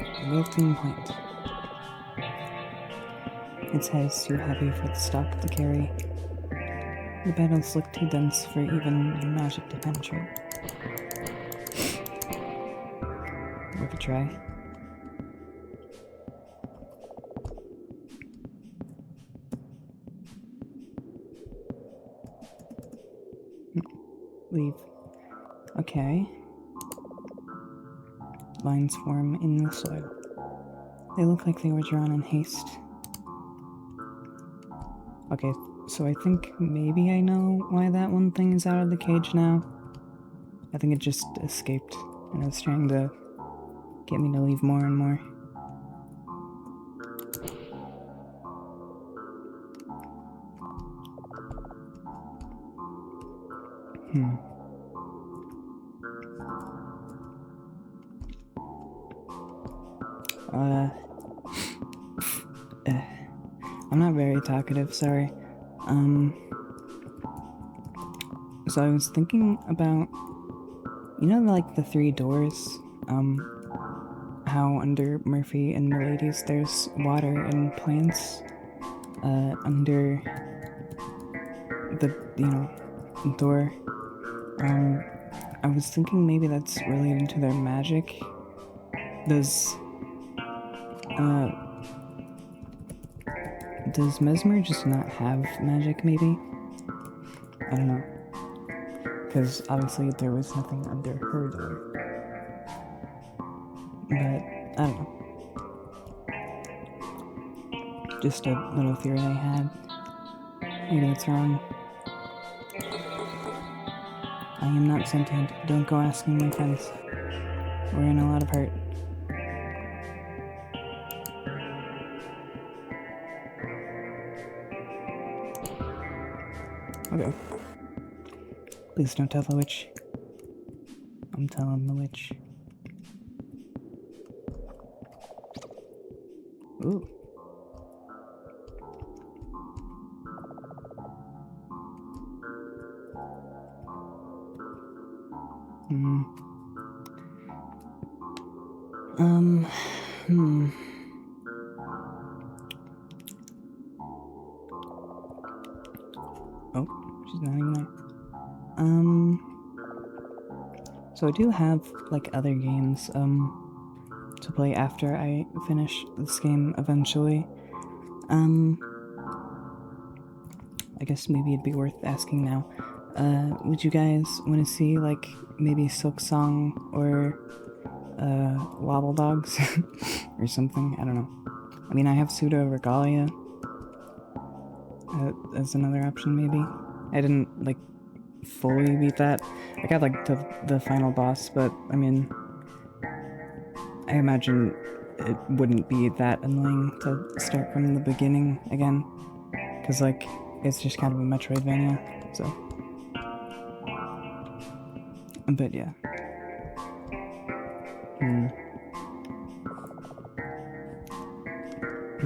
A wilting plant. Its head is too heavy for the stalk to carry. The petals look too dense for even the magic to penetrate. Worth a try. Leave. Okay. Lines form in the soil. They look like they were drawn in haste. Okay, so I think maybe I know why that one thing is out of the cage now. I think it just escaped, and it's trying to get me to leave more and more. I'm not very talkative, sorry. So I was thinking about, you know, like the three doors, how under Murphy and Milady's there's water and plants, under the, door. I was thinking maybe that's related to their magic. Does Mesmer just not have magic, maybe? I don't know. Because obviously there was nothing under her door. but I don't know. Just a little theory I had. Maybe it's wrong. I am not sentient. Don't go asking my friends. We're in a lot of hurt. Okay. Please don't tell the witch. I'm telling the witch. Ooh. Hmm. Oh, she's not even there. So I do have, like, other games, to play after I finish this game eventually. I guess maybe it'd be worth asking now. Would you guys want to see, like, maybe Silk Song or, Wobble Dogs? Or something? I don't know. I mean, I have Pseudo Regalia as another option, maybe. I didn't, like, fully beat that. I got, like, to the final boss, but, I mean, I imagine it wouldn't be that annoying to start from the beginning again. Because, like, it's just kind of a Metroidvania, so. But yeah. Oh. Oh.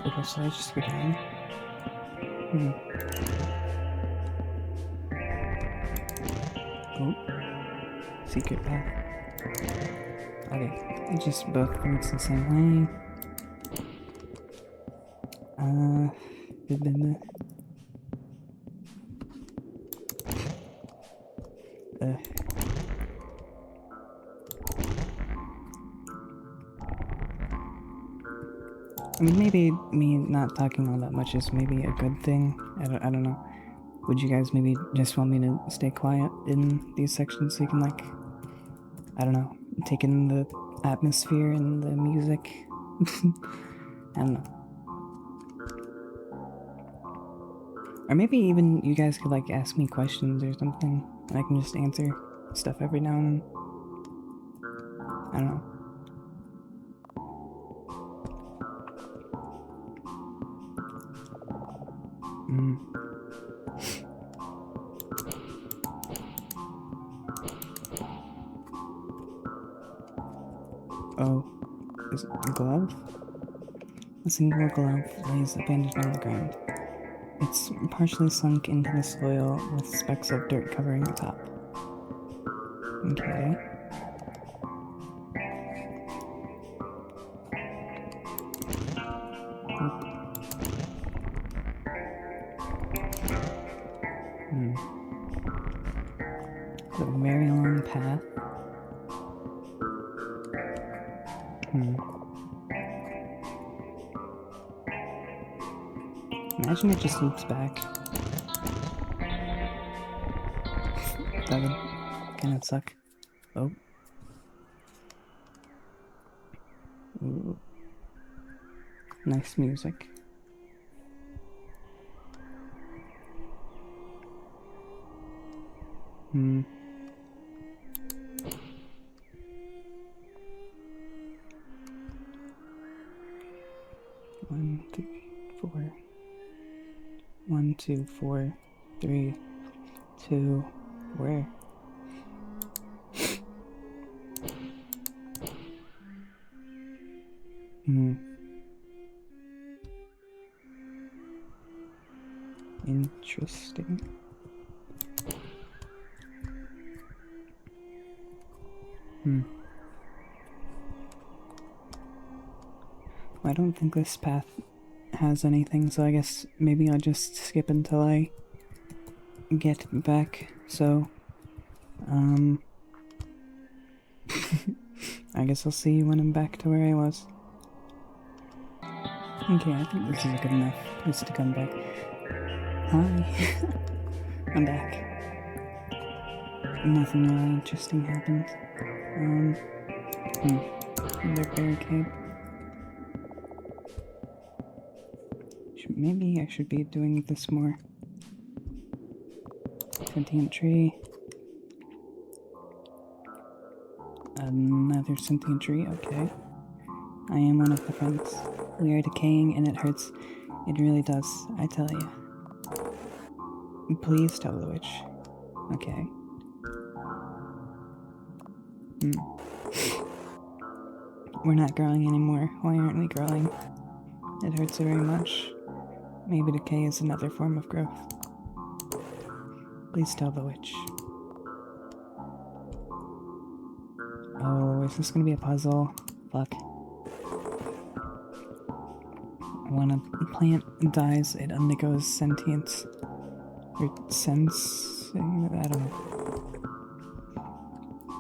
Okay, so I just go down. Oh. Secret path. Okay, it just both points the same way. I mean, maybe me not talking all that much is maybe a good thing. I don't know. Would you guys maybe just want me to stay quiet in these sections so you can, like, I don't know, take in the atmosphere and the music? I don't know. Or maybe even you guys could, like, ask me questions or something, and I can just answer stuff every now and then. I don't know. Oh, is it a glove? A single glove lays abandoned on the ground. It's partially sunk into the soil with specks of dirt covering the top. Okay. The very long path. Imagine it just loops back. That would kind of suck. Oh. Ooh. Nice music. One, two, four. 1, 2, 4, 3, 2, where? Interesting. I don't think this path has anything, so I guess maybe I'll just skip until I get back. So, I guess I'll see you when I'm back to where I was. Okay, I think this is a good enough place to come back. Hi. I'm back. Nothing really interesting happened. Another barricade. Maybe I should be doing this more. Sentient tree. Another sentient tree, okay. I am one of the friends. We are decaying and it hurts. It really does, I tell you. Please tell the witch. Okay. We're not growing anymore. Why aren't we growing? It hurts very much. Maybe decay is another form of growth. Please tell the witch. Oh, is this gonna be a puzzle? Fuck. When a plant dies, it undergoes sentience. Or sense... I don't know.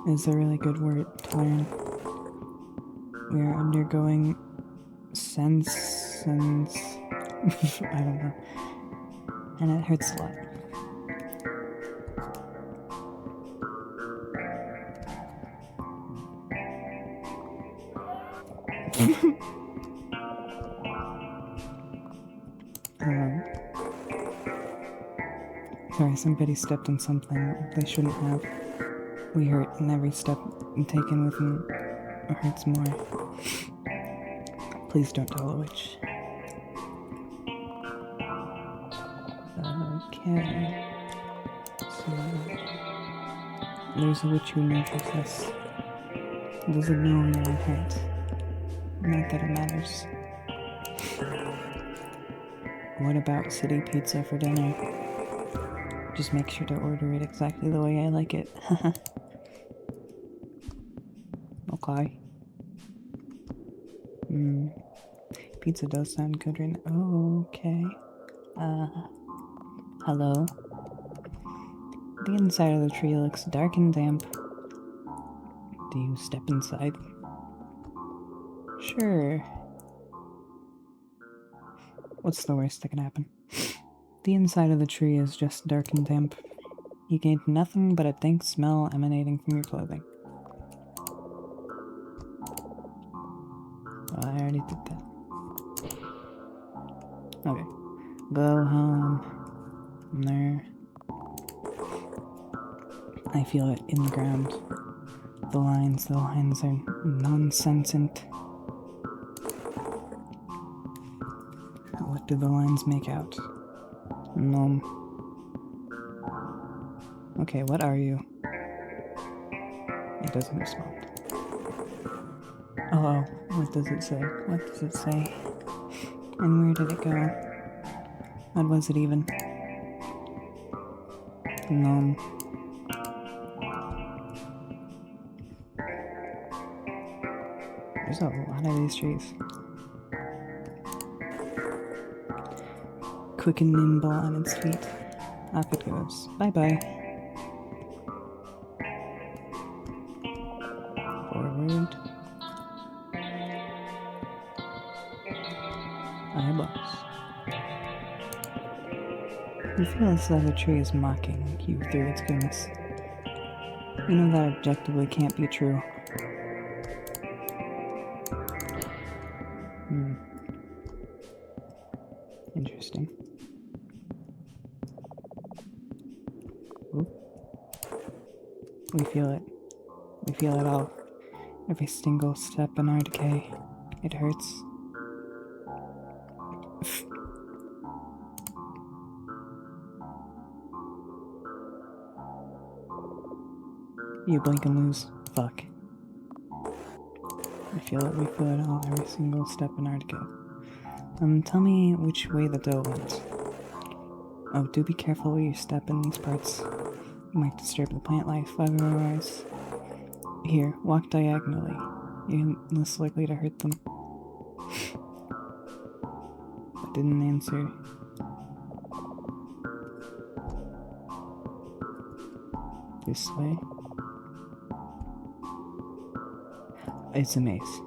Is a really good word to learn. We are undergoing sense... I don't know. And it hurts a lot. Sorry, somebody stepped on something they shouldn't have. We hurt, and every step taken with them hurts more. Please don't tell the witch. Okay. So, there's a witch who nurtures us. Doesn't know we are hurt. Not that it matters. What about city pizza for dinner? Just make sure to order it exactly the way I like it. Okay. Pizza does sound good right now. Oh, okay. Hello? The inside of the tree looks dark and damp. Do you step inside? Sure. What's the worst that can happen? The inside of the tree is just dark and damp. You gained nothing but a dank smell emanating from your clothing. Well, I already did that. Okay. Go home. There. I feel it in the ground. The lines are nonsensient. What do the lines make out? Nom. Okay, what are you? It doesn't respond. Oh, what does it say? What does it say? And where did it go? What was it even? Nom. There's a lot of these trees. Quick and nimble on its feet. Off it goes. Bye-bye. Forward. Eyeballs. You feel as though the tree is mocking you through its goodness. You know that objectively can't be true. Interesting. Oop. We feel it. We feel it all. Every single step in our decay. It hurts. You blink and lose. Fuck. I feel it, we feel it all, every single step in our decay. Tell me which way the dough went. Oh, do be careful where you step in these parts. You might disturb the plant life otherwise. Here, walk diagonally. You're less likely to hurt them. I didn't answer. This way. It's a maze.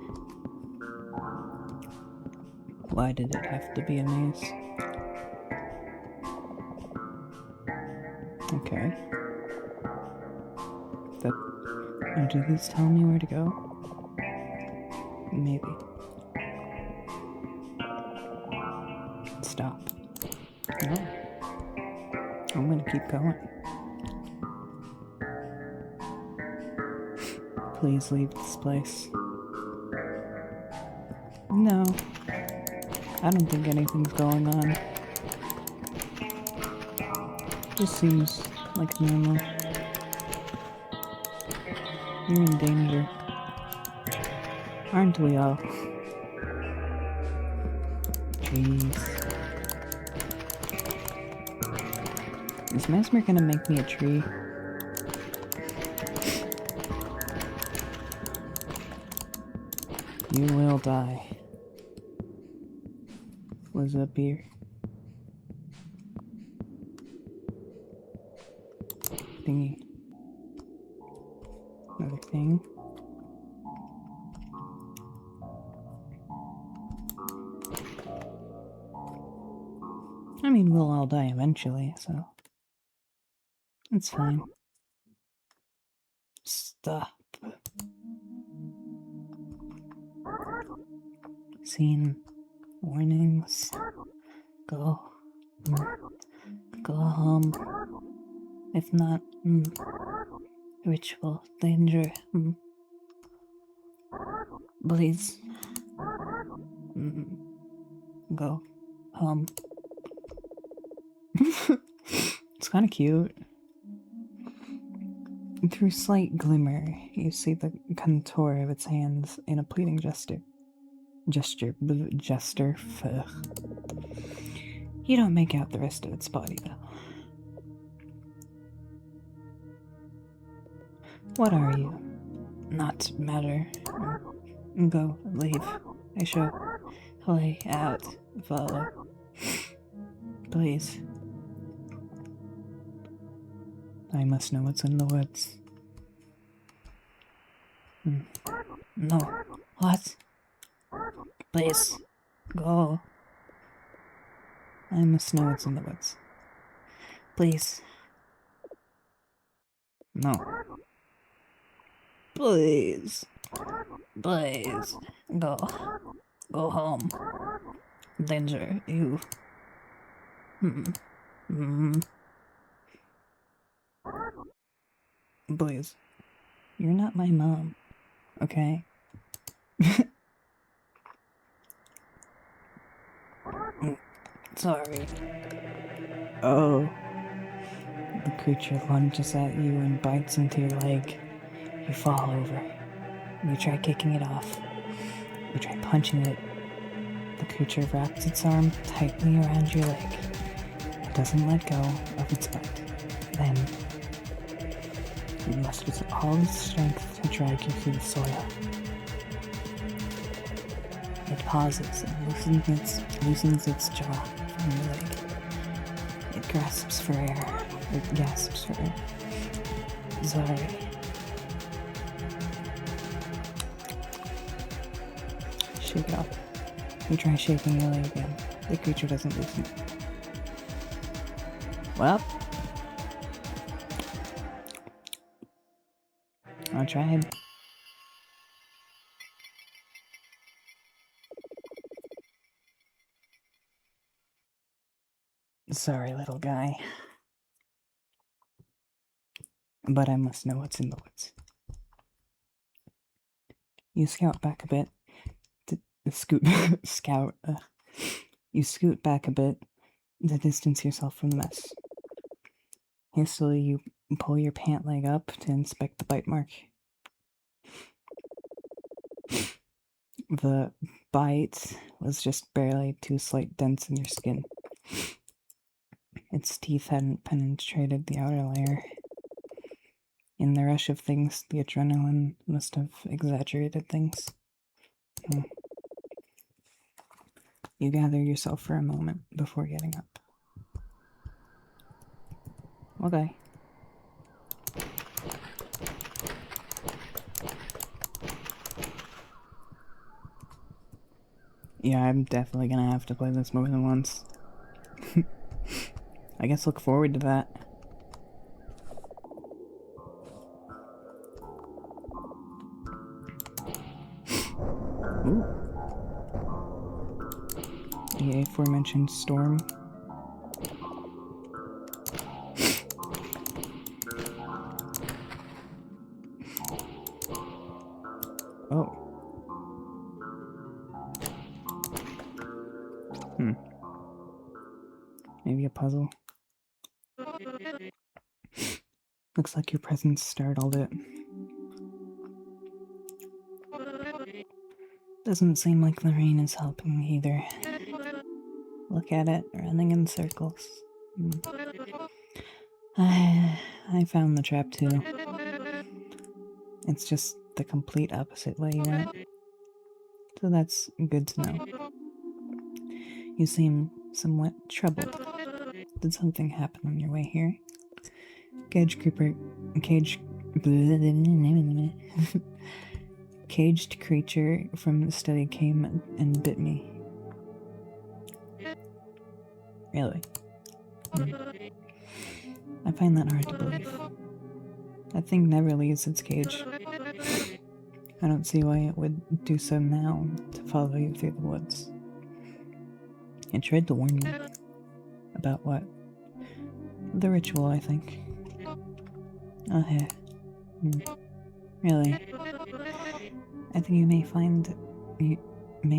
Why did it have to be a maze? Okay. Do these tell me where to go? Maybe. Stop. No. I'm gonna keep going. Please leave this place. No. I don't think anything's going on. Just seems like normal. You're in danger. Aren't we all? Jeez. Is Mesmer gonna make me a tree? You will die. What's up here? Thingy. Another thing. I mean, we'll all die eventually, so it's fine. Stop. Scene. Warnings. Go. Go home. If not, ritual. Danger. Please. Go home. It's kind of cute. Through slight glimmer, you see the contour of its hands in a pleading gesture. Jester. You don't make out the rest of its body, though. What are you? Not matter. Go, leave. I show. Play out. Follow. Please. I must know what's in the woods. No. What? Please. Go. I must know what's in the woods. Please. No. Please. Please. Go. Go home. Danger. You. Please. You're not my mom. Okay? Sorry. Oh. The creature lunges at you and bites into your leg. You fall over. You try kicking it off. You try punching it. The creature wraps its arm tightly around your leg. It doesn't let go of its bite. Then, it musters all its strength to drag you through the soil. It pauses and loosens its jaw from your leg. It grasps for air. It gasps for air. Sorry. Shake it off. You try shaking your leg again. The creature doesn't loosen. Well, I tried. Sorry, little guy. But I must know what's in the woods. You scout back a bit. You scoot back a bit to distance yourself from the mess. Hastily, you pull your pant leg up to inspect the bite mark. The bite was just barely 2 slight dents in your skin. Its teeth hadn't penetrated the outer layer. In the rush of things, the adrenaline must have exaggerated things. You gather yourself for a moment before getting up. Okay. Yeah, I'm definitely gonna have to play this more than once. I guess look forward to that. Ooh. The aforementioned storm. Oh. Maybe a puzzle. Looks like your presence startled it. Doesn't seem like the rain is helping either. Look at it, running in circles. I found the trap too. It's just the complete opposite way you went. So that's good to know. You seem somewhat troubled. Did something happen on your way here? Caged creature from the study came and bit me. Really? I find that hard to believe. That thing never leaves its cage. I don't see why it would do so now to follow you through the woods. It tried to warn you. About what? The ritual, I think. Oh, yeah. Really? I think you may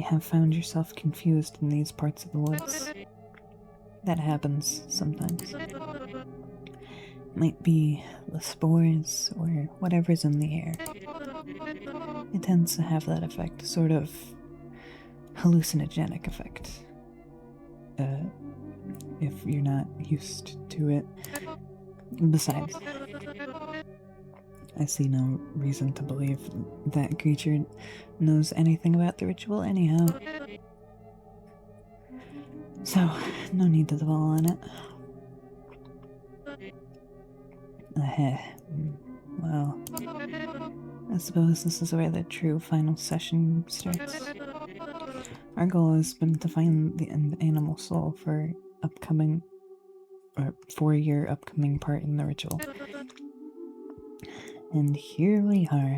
have found yourself confused in these parts of the woods. That happens sometimes. Might be the spores or whatever's in the air. It tends to have that effect, sort of hallucinogenic effect. If you're not used to it. Besides, I see no reason to believe that creature knows anything about the ritual anyhow. So, no need to dwell on it. Well, I suppose this is where the true final session starts. Our goal has been to find the animal soul for your upcoming part in the ritual. And here we are.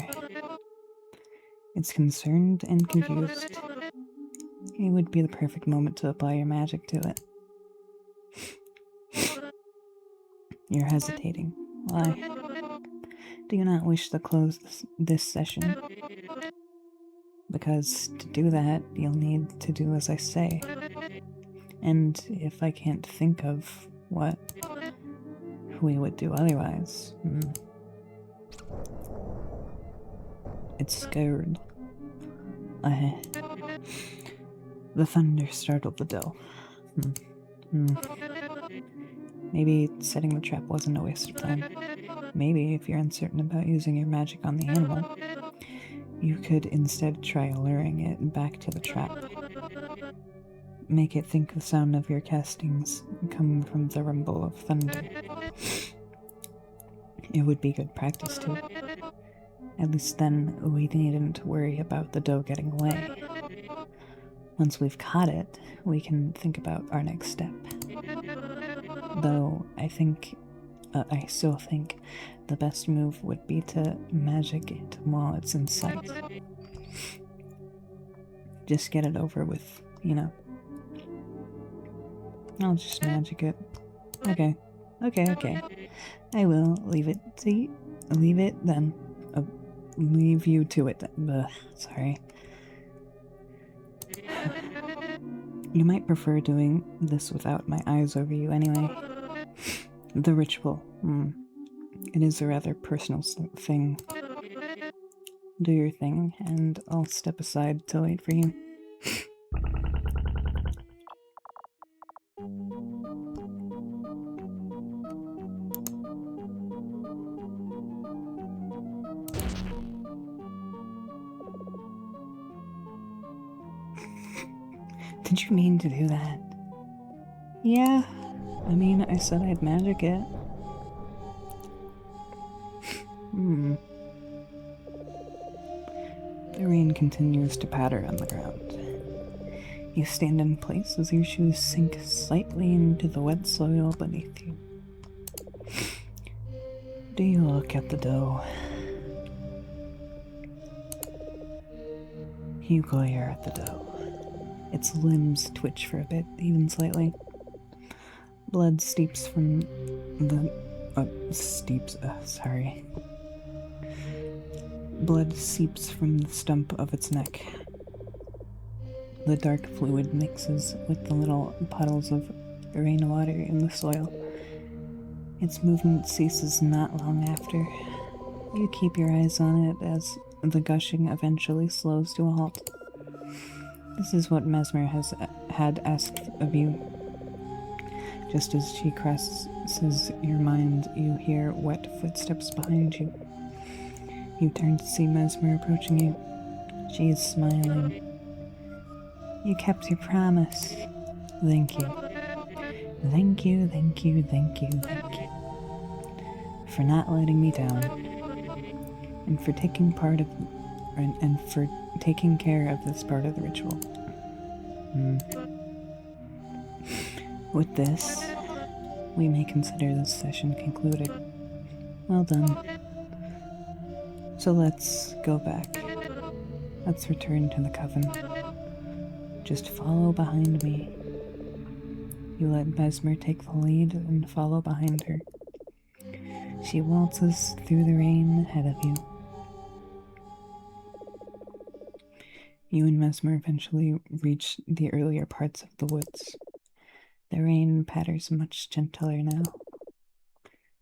It's concerned and confused. It would be the perfect moment to apply your magic to it. You're hesitating. Why? Do you not wish to close this session? Because to do that, you'll need to do as I say. And if I can't think of what we would do otherwise, it's scared. The thunder startled the doe. Maybe setting the trap wasn't a waste of time. Maybe if you're uncertain about using your magic on the animal, you could instead try alluring it back to the trap. Make it think the sound of your castings come from the rumble of thunder. It would be good practice too. At least then we needn't worry about the doe getting away. Once we've caught it, we can think about our next step. Though I still think the best move would be to magic it while it's in sight. Just get it over with, you know. I'll just magic it. Okay. I will leave it then. Leave you to it then. Sorry. You might prefer doing this without my eyes over you anyway. The ritual. It is a rather personal thing. Do your thing, and I'll step aside to wait for you. Did you mean to do that? Yeah. I mean, I said I'd magic it. The rain continues to patter on the ground. You stand in place as your shoes sink slightly into the wet soil beneath you. Do you look at the dough? You glare at the dough. Its limbs twitch for a bit, even slightly. Blood steeps from the... Blood seeps from the stump of its neck. The dark fluid mixes with the little puddles of rainwater in the soil. Its movement ceases not long after. You keep your eyes on it as the gushing eventually slows to a halt. This is what Mesmer had asked of you. Just as she crosses your mind, you hear wet footsteps behind you. You turn to see Mesmer approaching you. She is smiling. You kept your promise. Thank you. Thank you, thank you, thank you, thank you. For not letting me down. And for taking care of this part of the ritual. With this, we may consider this session concluded. Well done. So let's go back. Let's return to the coven. Just follow behind me. You let Mesmer take the lead and follow behind her. She waltzes through the rain ahead of you. You and Mesmer eventually reach the earlier parts of the woods. The rain patters much gentler now.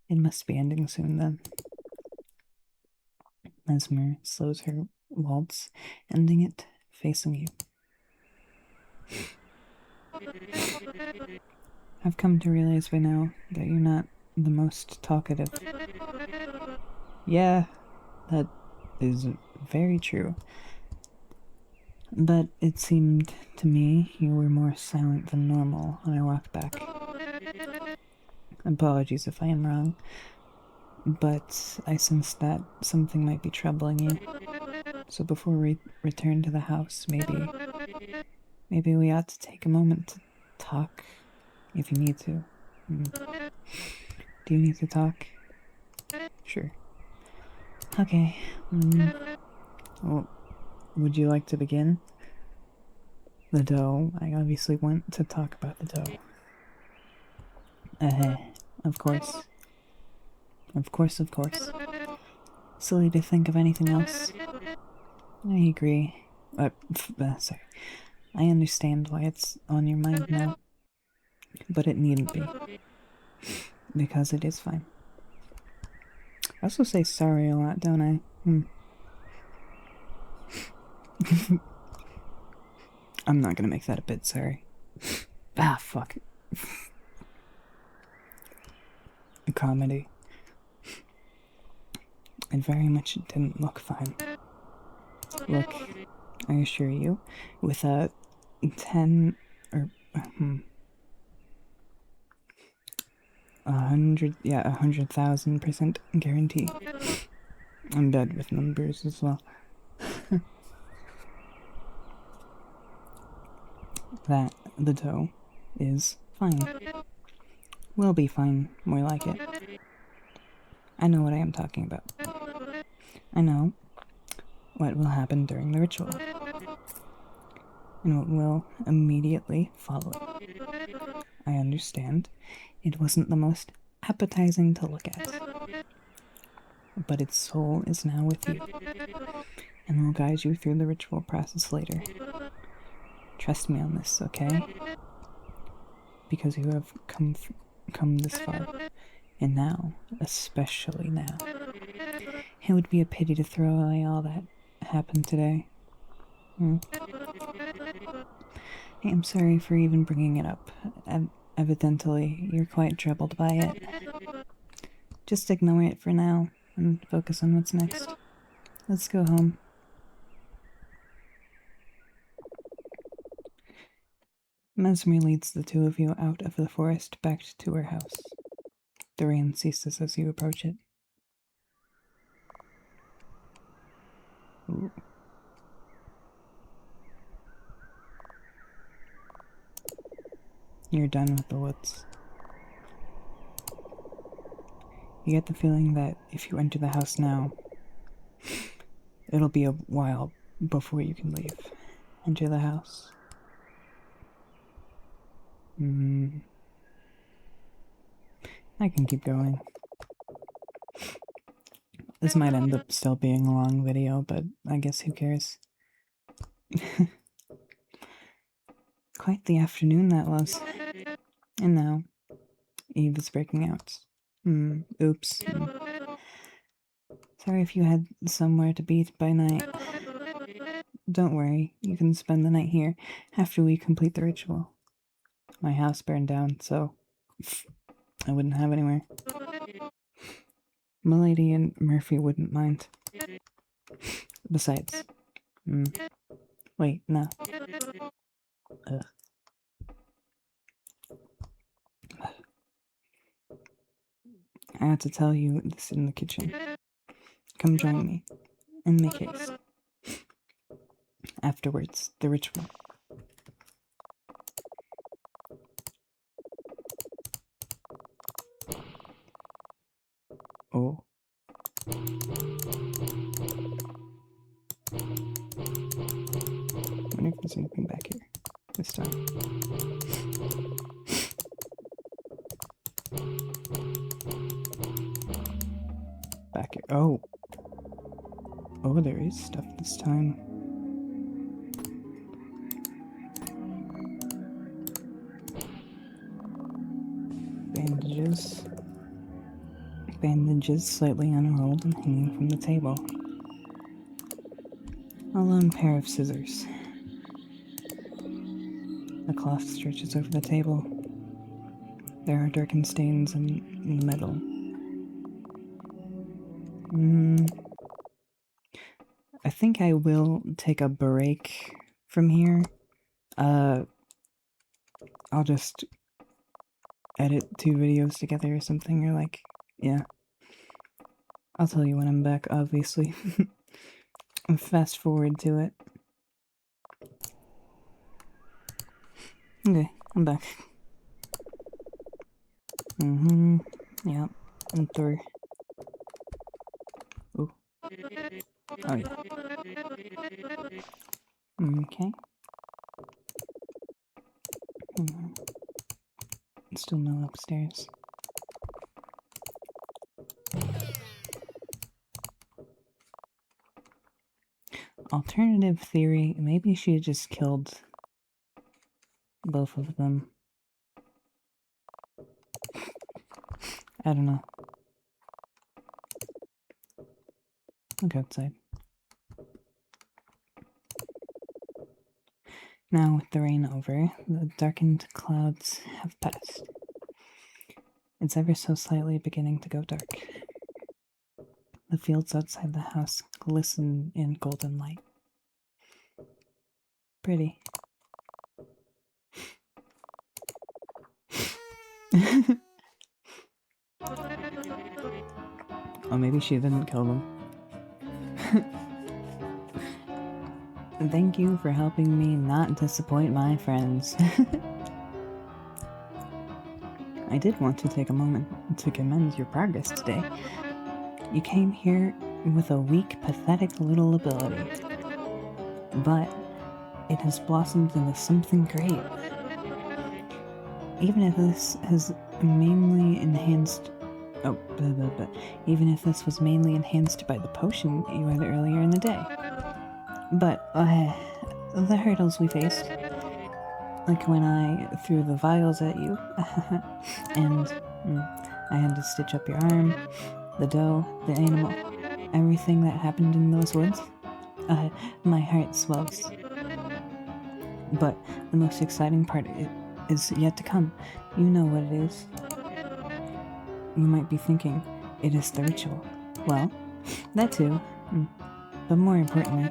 It must be ending soon then. Mesmer slows her waltz, ending it facing you. I've come to realize by now that you're not the most talkative. Yeah, that is very true. But it seemed to me you were more silent than normal when I walked back. Apologies if I am wrong, but I sensed that something might be troubling you. So before we return to the house, maybe we ought to take a moment to talk, if you need to. Do you need to talk? Sure. Okay. Well, would you like to begin? The dough. I obviously want to talk about the dough. Of course. Of course. Silly to think of anything else. I agree. Sorry. I understand why it's on your mind now. But it needn't be. Because it is fine. I also say sorry a lot, don't I? I'm not gonna make that a bit, sorry. Fuck. Comedy. It very much didn't look fine. Look, I assure you, with a 10 or 100,000% guarantee. I'm bad with numbers as well. That the dough is fine. Will be fine, more like it. I know what I am talking about. I know what will happen during the ritual. And what will immediately follow it. I understand it wasn't the most appetizing to look at. But its soul is now with you, and will guide you through the ritual process later. Trust me on this, okay? Because you have come this far, and now, especially now. It would be a pity to throw away all that happened today. I am sorry for even bringing it up. Evidently, you're quite troubled by it. Just ignore it for now, and focus on what's next. Let's go home. Mesmer leads the two of you out of the forest back to her house. The rain ceases as you approach it. Ooh. you're done with the woods. You get the feeling that if you enter the house now, it'll be a while before you can leave. Enter the house. I can keep going. This might end up still being a long video, but I guess who cares? Quite the afternoon that was. And now, Eve is breaking out. Oops. Sorry if you had somewhere to be by night. Don't worry, you can spend the night here after we complete the ritual. My house burned down, so I wouldn't have anywhere. Milady and Murphy wouldn't mind. Besides, wait, no. I had to tell you this in the kitchen. Come join me, and make haste. Afterwards, the ritual. Oh. I wonder if there's anything back here this time. Back here. Oh. Oh, there is stuff this time. Bandages. Bandages slightly unrolled and hanging from the table. A lone pair of scissors. The cloth stretches over the table. There are darkened stains in the metal. I think I will take a break from here. I'll just edit 2 videos together or something, or like, yeah. I'll tell you when I'm back, obviously. Fast forward to it. Okay, I'm back. Yeah, I'm through. Ooh. Oh, yeah. Okay. Still no upstairs. Alternative theory, maybe she just killed both of them. I don't know. I'll go outside. Now, with the rain over, the darkened clouds have passed. It's ever so slightly beginning to go dark. The fields outside the house glisten in golden light. Pretty. Oh, maybe she didn't kill them. Thank you for helping me not disappoint my friends. I did want to take a moment to commend your progress today. You came here with a weak, pathetic little ability. But it has blossomed into something great. Even if this has mainly enhanced... even if this was mainly enhanced by the potion you had earlier in the day. But, the hurdles we faced, like when I threw the vials at you, and I had to stitch up your arm, the doe, the animal, everything that happened in those woods, my heart swells. But the most exciting part is yet to come. You know what it is. You might be thinking, it is the ritual. Well, that too, but more importantly,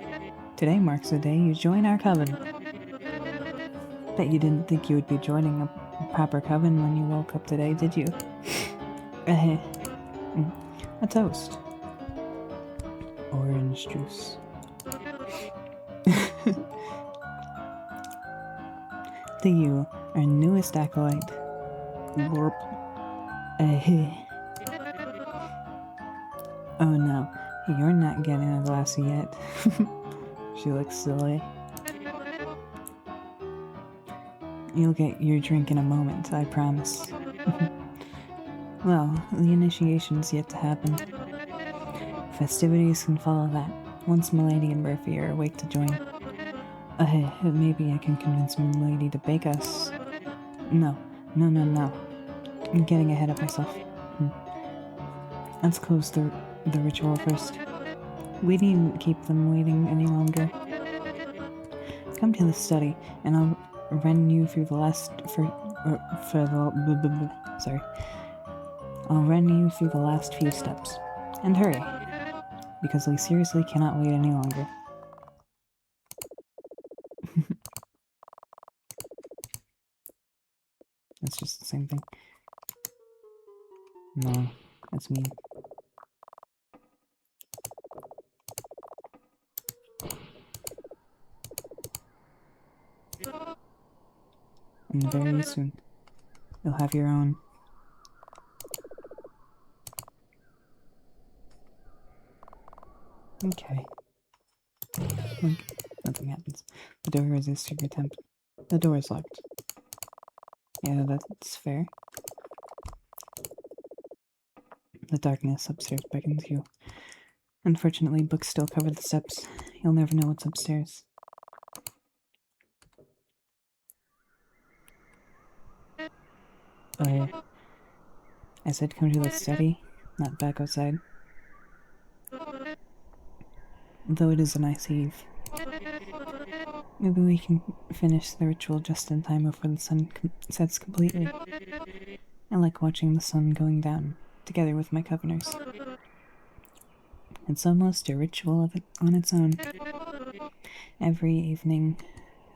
today marks the day you join our coven. Bet you didn't think you would be joining a proper coven when you woke up today, did you? A toast. Orange juice. to you, our newest acolyte. Warp. Oh no, you're not getting a glass yet. She looks silly. You'll get your drink in a moment, I promise. Well, the initiation's yet to happen. Festivities can follow that, once Milady and Murphy are awake to join. Maybe I can convince Milady to bake us. No. I'm getting ahead of myself. Let's close the ritual first. We needn't keep them waiting any longer. Come to the study, and I'll run you through the last I'll run you through the last few steps. And hurry, because we seriously cannot wait any longer. It's just the same thing. No, that's mean. And very soon, you'll have your own. Okay. Look, nothing happens. The door resists your attempt. The door is locked. Yeah, that's fair. The darkness upstairs beckons you. Unfortunately, books still cover the steps. You'll never know what's upstairs. Oh yeah. I said come to the study, not back outside. Though it is a nice eve. Maybe we can finish the ritual just in time before the sun sets completely. I like watching the sun going down, together with my coveners. It's almost a ritual on its own. Every evening,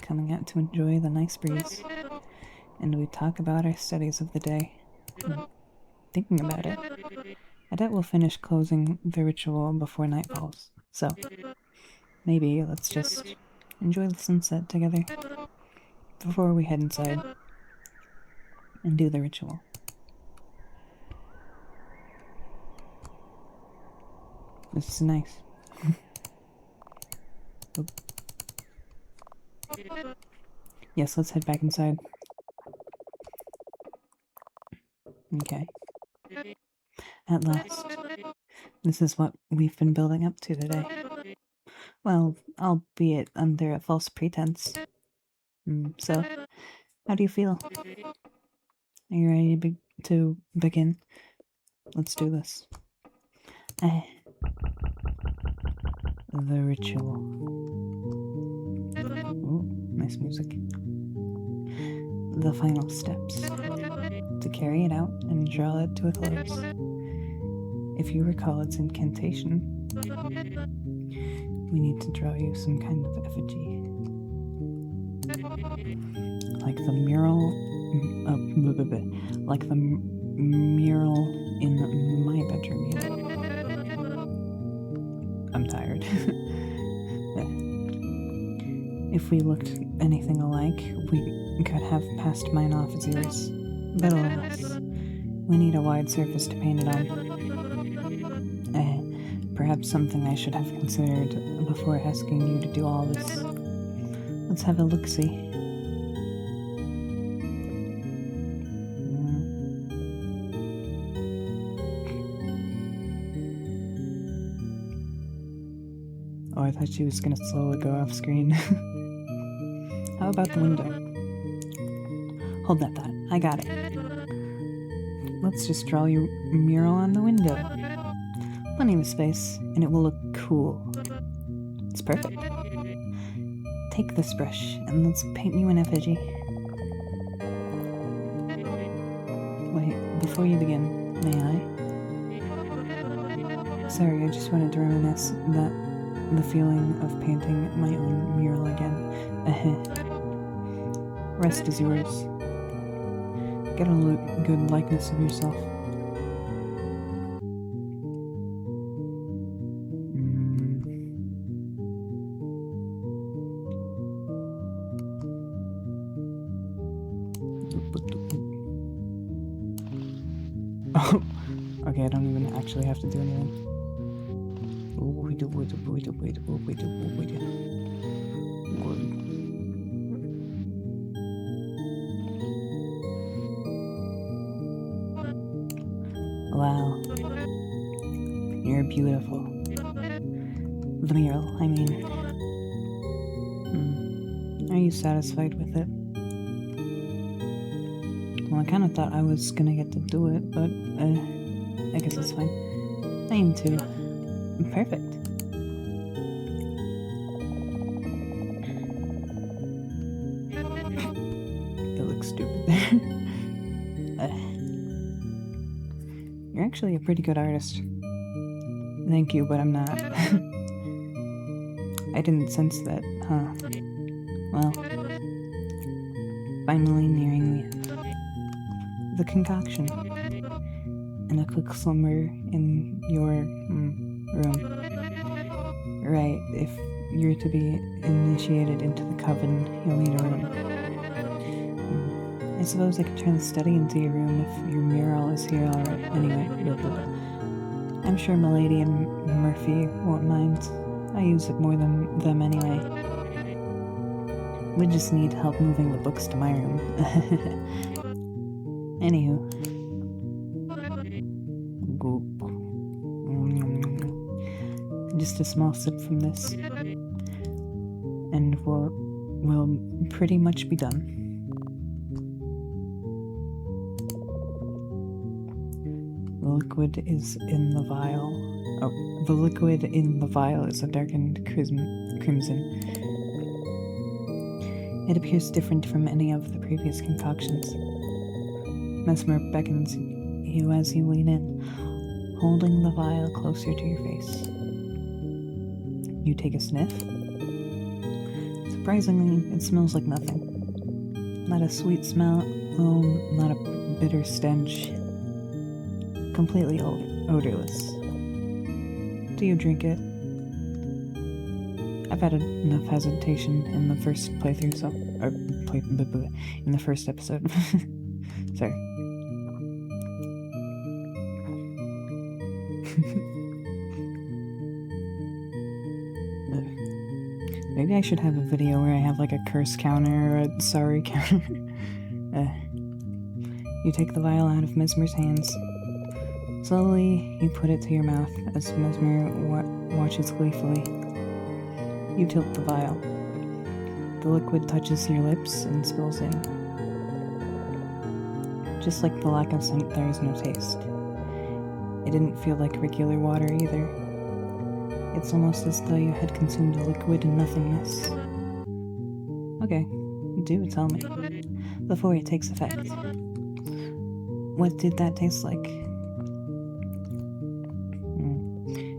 coming out to enjoy the nice breeze, and we talk about our studies of the day. Thinking about it, I bet we'll finish closing the ritual before night falls. So, maybe let's just enjoy the sunset together before we head inside and do the ritual. This is nice. Yes, let's head back inside. Okay. At last. This is what we've been building up to today. Well, albeit under a false pretense. So, how do you feel? Are you ready to begin? Let's do this. The ritual. Ooh, nice music. The final steps. To carry it out and draw it to a close. If you recall its incantation, we need to draw you some kind of effigy. Like the mural... like the mural in my bedroom, you know. I'm tired. If we looked anything alike, we could have passed mine off as yours. But alas, we need a wide surface to paint it on. Perhaps something I should have considered before asking you to do all this. Let's have a look-see. Oh, I thought she was gonna slowly go off screen. How about the window? Hold that thought. I got it. Let's just draw your mural on the window. Plenty of space, and it will look cool. It's perfect. Take this brush, and let's paint you an effigy. Wait, before you begin, may I? Sorry, I just wanted to reminisce the feeling of painting my own mural again. Rest is yours. Get a good likeness of yourself. Oh, okay, I don't even actually have to do anything. Wow. You're beautiful. The mural, I mean. Are you satisfied with it? Well, I kind of thought I was gonna get to do it, but I guess it's fine. I am too. Perfect. It looks stupid there. You're actually a pretty good artist. Thank you, but I'm not. I didn't sense that, huh? Well, finally nearing the end. The concoction. And a quick slumber in your room. Right, if you're to be initiated into the coven, you'll need a room. I suppose I could turn the study into your room if your mural is here already. Anyway, I'm sure Milady and Murphy won't mind. I use it more than them anyway. We just need help moving the books to my room. Anywho. Goop. Just a small sip from this. And we'll pretty much be done. The liquid is in the vial. Oh, the liquid in the vial is a darkened crimson. It appears different from any of the previous concoctions. Mesmer beckons you as you lean in, holding the vial closer to your face. You take a sniff. Surprisingly, it smells like nothing. Not a sweet smell, not a bitter stench. Completely odorless. Do you drink it? I've had enough hesitation in the first playthrough, so... in the first episode. Sorry. Maybe I should have a video where I have like a curse counter or a sorry counter. You take the vial out of Mesmer's hands. Slowly, you put it to your mouth as Mesmer watches gleefully. You tilt the vial. The liquid touches your lips and spills in. Just like the lack of scent, there is no taste. It didn't feel like regular water either. It's almost as though you had consumed a liquid in nothingness. Okay, do tell me, before it takes effect. What did that taste like?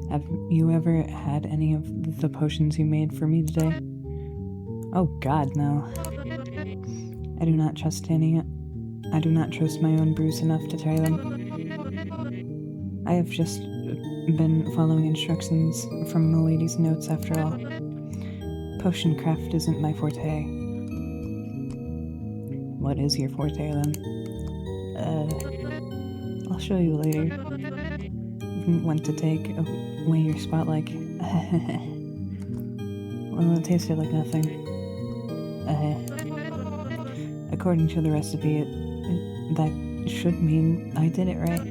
Have you ever had any of the potions you made for me today? Oh god, no. I do not trust my own brews enough to try them. I have just been following instructions from Milady's notes after all. Potion craft isn't my forte. What is your forte then? I'll show you later. Want to take away your spotlight? Well, it tasted like nothing. According to the recipe, that should mean I did it right.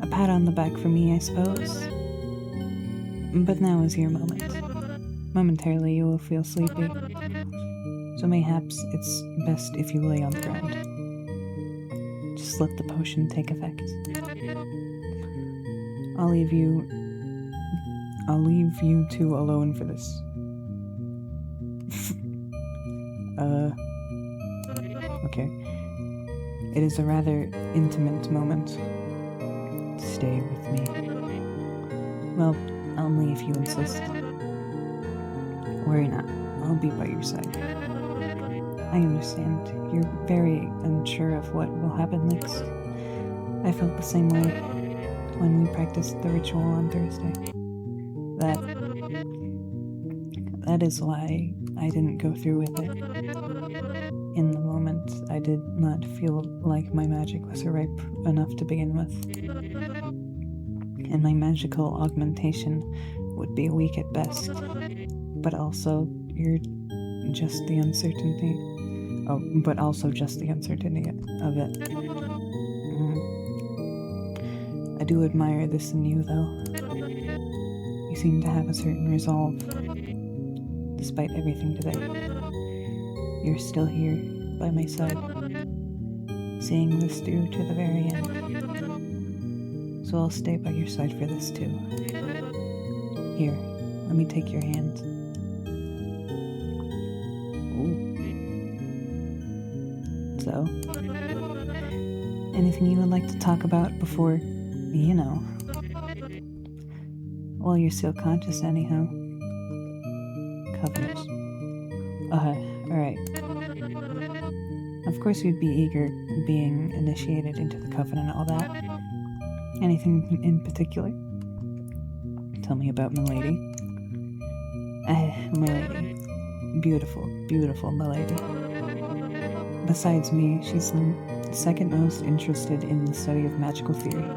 A pat on the back for me, I suppose. But now is your moment. Momentarily you will feel sleepy. So mayhaps it's best if you lay on the ground. Just let the potion take effect. I'll leave you two alone for this. Okay. It is a rather intimate moment. Stay with me. Well, only if you insist. Worry not, I'll be by your side. I understand, you're very unsure of what will happen next. I felt the same way when we practiced the ritual on Thursday. That is why I didn't go through with it. In the moment, I did not feel like my magic was ripe enough to begin with. And my magical augmentation would be weak at best. But also, you're just the uncertainty. Oh, but also just the uncertainty of it. I do admire this in you, though. You seem to have a certain resolve. Despite everything today, you're still here by my side, seeing this through to the very end. So I'll stay by your side for this too. Here, let me take your hand. Ooh. So, anything you would like to talk about before, well, you're still conscious anyhow. Covenant. Alright. Of course you'd be eager being initiated into the covenant and all that. Anything in particular? Tell me about Milady. Milady. Beautiful, beautiful Milady. Besides me, she's the second most interested in the study of magical theory.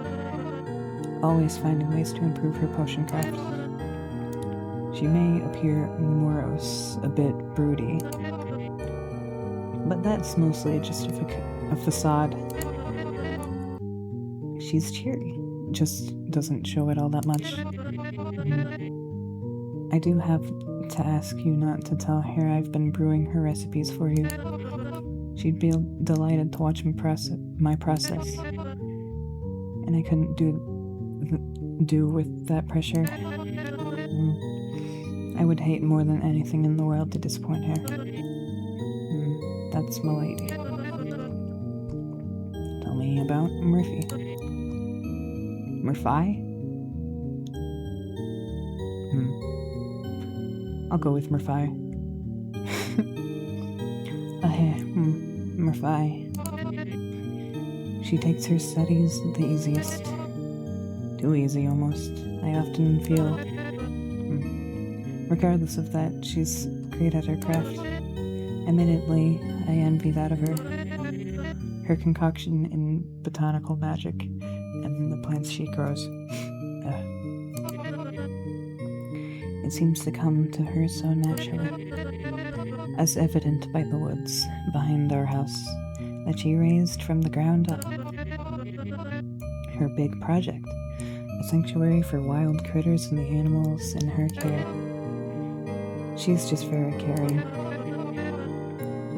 Always finding ways to improve her potion craft. She may appear morose, a bit broody, but that's mostly just a facade. She's cheery, just doesn't show it all that much. I do have to ask you not to tell her I've been brewing her recipes for you. She'd be delighted to watch my process, and I couldn't do with that pressure. I would hate more than anything in the world to disappoint her. That's Milady. Tell me about Murphy. Murphy? I'll go with Murphy. Murphy. She takes her studies the easiest. Too easy, almost. I often feel... Regardless of that, she's great at her craft. Admittedly, I envy that of her. Her concoction in botanical magic and the plants she grows. It seems to come to her so naturally, as evident by the woods behind our house that she raised from the ground up. Her big project, a sanctuary for wild critters and the animals in her care. She's just very caring.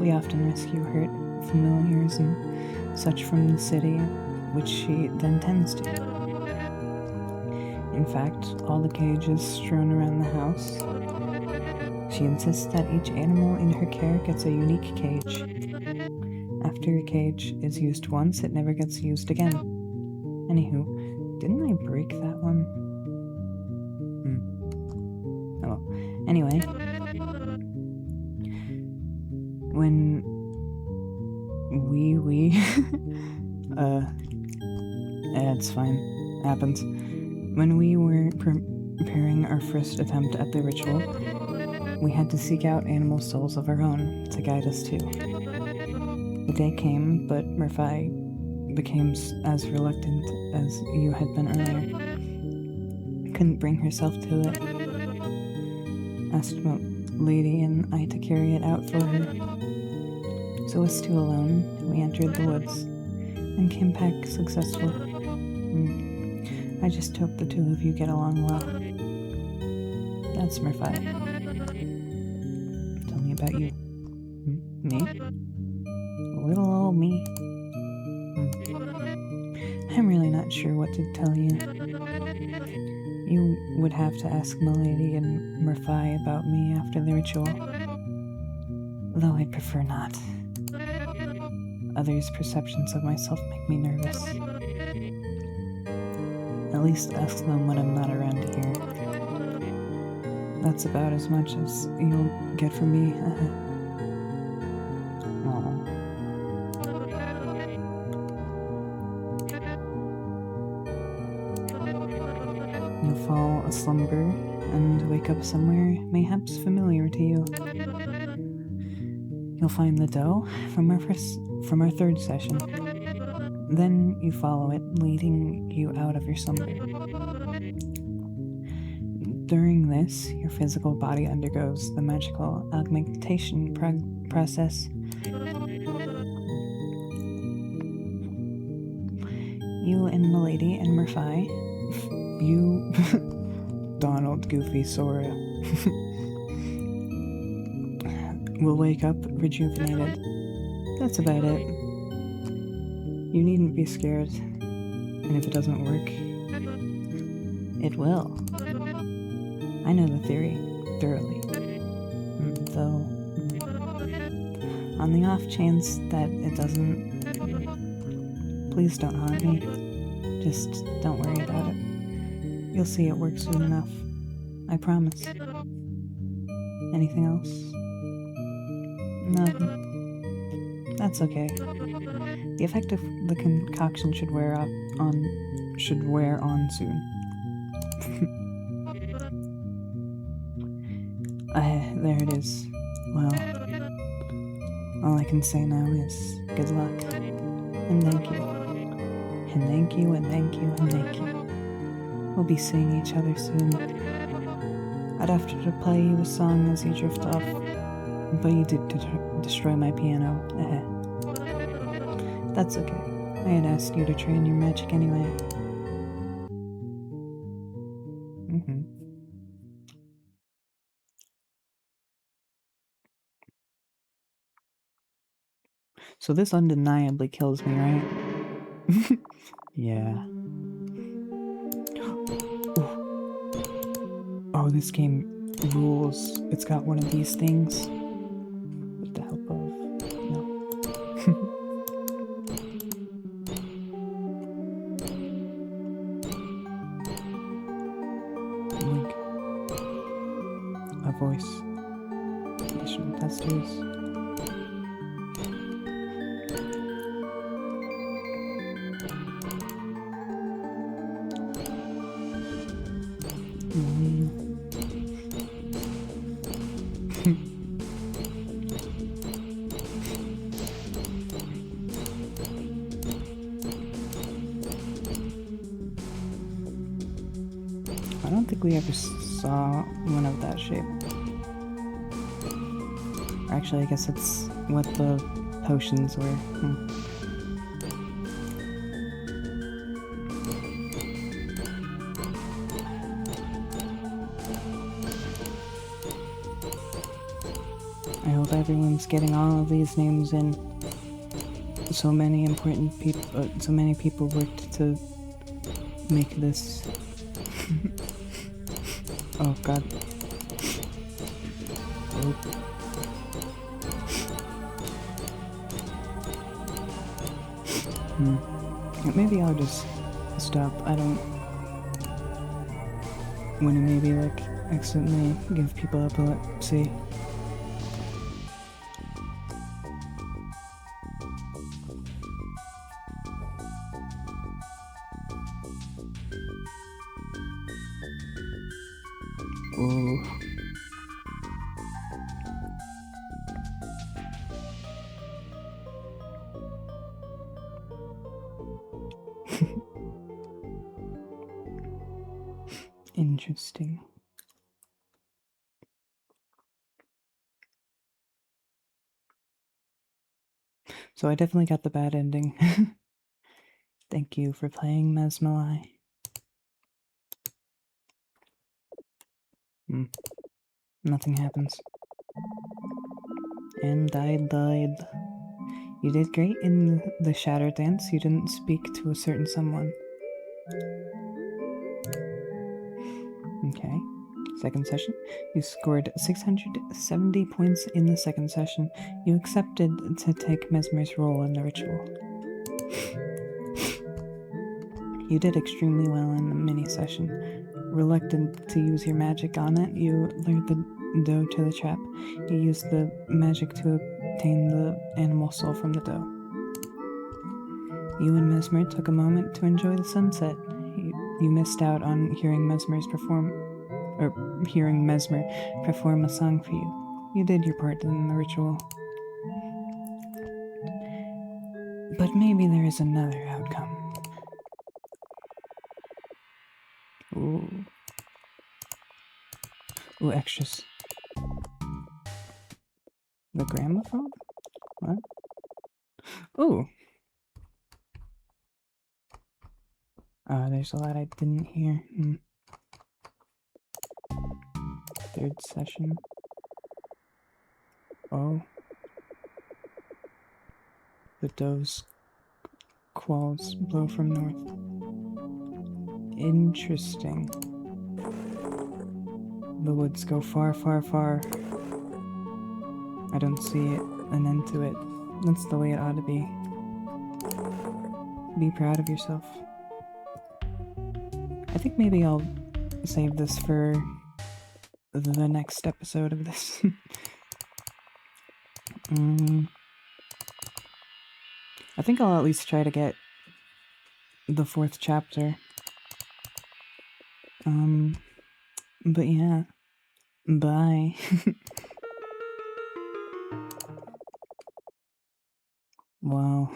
We often rescue hurt familiars and such from the city, which she then tends to. In fact, all the cages strewn around the house. She insists that each animal in her care gets a unique cage. After a cage is used once, it never gets used again. Anywho, didn't I break that one? Oh, anyway. When it's fine. Happens. When we were preparing our first attempt at the ritual, we had to seek out animal souls of our own to guide us to. The day came, but Murphy became as reluctant as you had been earlier. Couldn't bring herself to it. Asked Lady and I to carry it out for her. So us two alone, we entered the woods and came back successful. I just hope the two of you get along well. That's Murphy. Tell me about you. Me? Little old me. I'm really not sure what to tell you. You would have to ask Milady and Murphy about me after the ritual. Though I'd prefer not. Others' perceptions of myself make me nervous. At least ask them when I'm not around here. That's about as much as you'll get from me. You'll fall aslumber and wake up somewhere mayhaps familiar to you. You'll find the dough from our from our third session. Then you follow it, leading you out of your slumber. During this, your physical body undergoes the magical augmentation process. You and Milady and Murphy, you, Donald, Goofy, Sora, will wake up rejuvenated. That's about it. You needn't be scared, and if it doesn't work, it will. I know the theory thoroughly, though on the off chance that it doesn't, please don't haunt me. Just don't worry about it. You'll see it works soon enough. I promise. Anything else? Nothing. That's okay. The effect of the concoction should wear on soon. There it is. Well, all I can say now is good luck, and thank you. And thank you, and thank you, and thank you. We'll be seeing each other soon. I'd have to play you a song as you drift off, but you did destroy my piano. That's okay. I had asked you to train your magic anyway. So this undeniably kills me, right? Yeah. Oh, this game rules. It's got one of these things. With the help of... no. Link. A voice. Additional testers. I don't think we ever saw one of that shape. Actually, I guess it's what the potions were. I hope everyone's getting all of these names in. So many important people, so many people worked to make this. Oh god. Oh. Maybe I'll just stop. I don't want to maybe like accidentally give people epilepsy. Oh. Interesting. So I definitely got the bad ending. Thank you for playing Mesmalie. Nothing happens. And I died. You did great in the shatter dance. You didn't speak to a certain someone. Okay. Second session. You scored 670 points in the second session. You accepted to take Mesmer's role in the ritual. You did extremely well in the mini session. Reluctant to use your magic on it, you lured the doe to the trap. You used the magic to obtain the animal soul from the doe. You and Mesmer took a moment to enjoy the sunset. You missed out on hearing Mesmer perform a song for you. You did your part in the ritual. But maybe there is another outcome. Ooh. Ooh, extras. The gramophone? What? Ooh. There's a lot I didn't hear. Third session. Oh. The dove's qualls blow from north. Interesting. The woods go far, far, far. I don't see an end to it. That's the way it ought to be. Be proud of yourself. I think maybe I'll save this for the next episode of this. I think I'll at least try to get the 4th chapter. But yeah. Bye. Wow.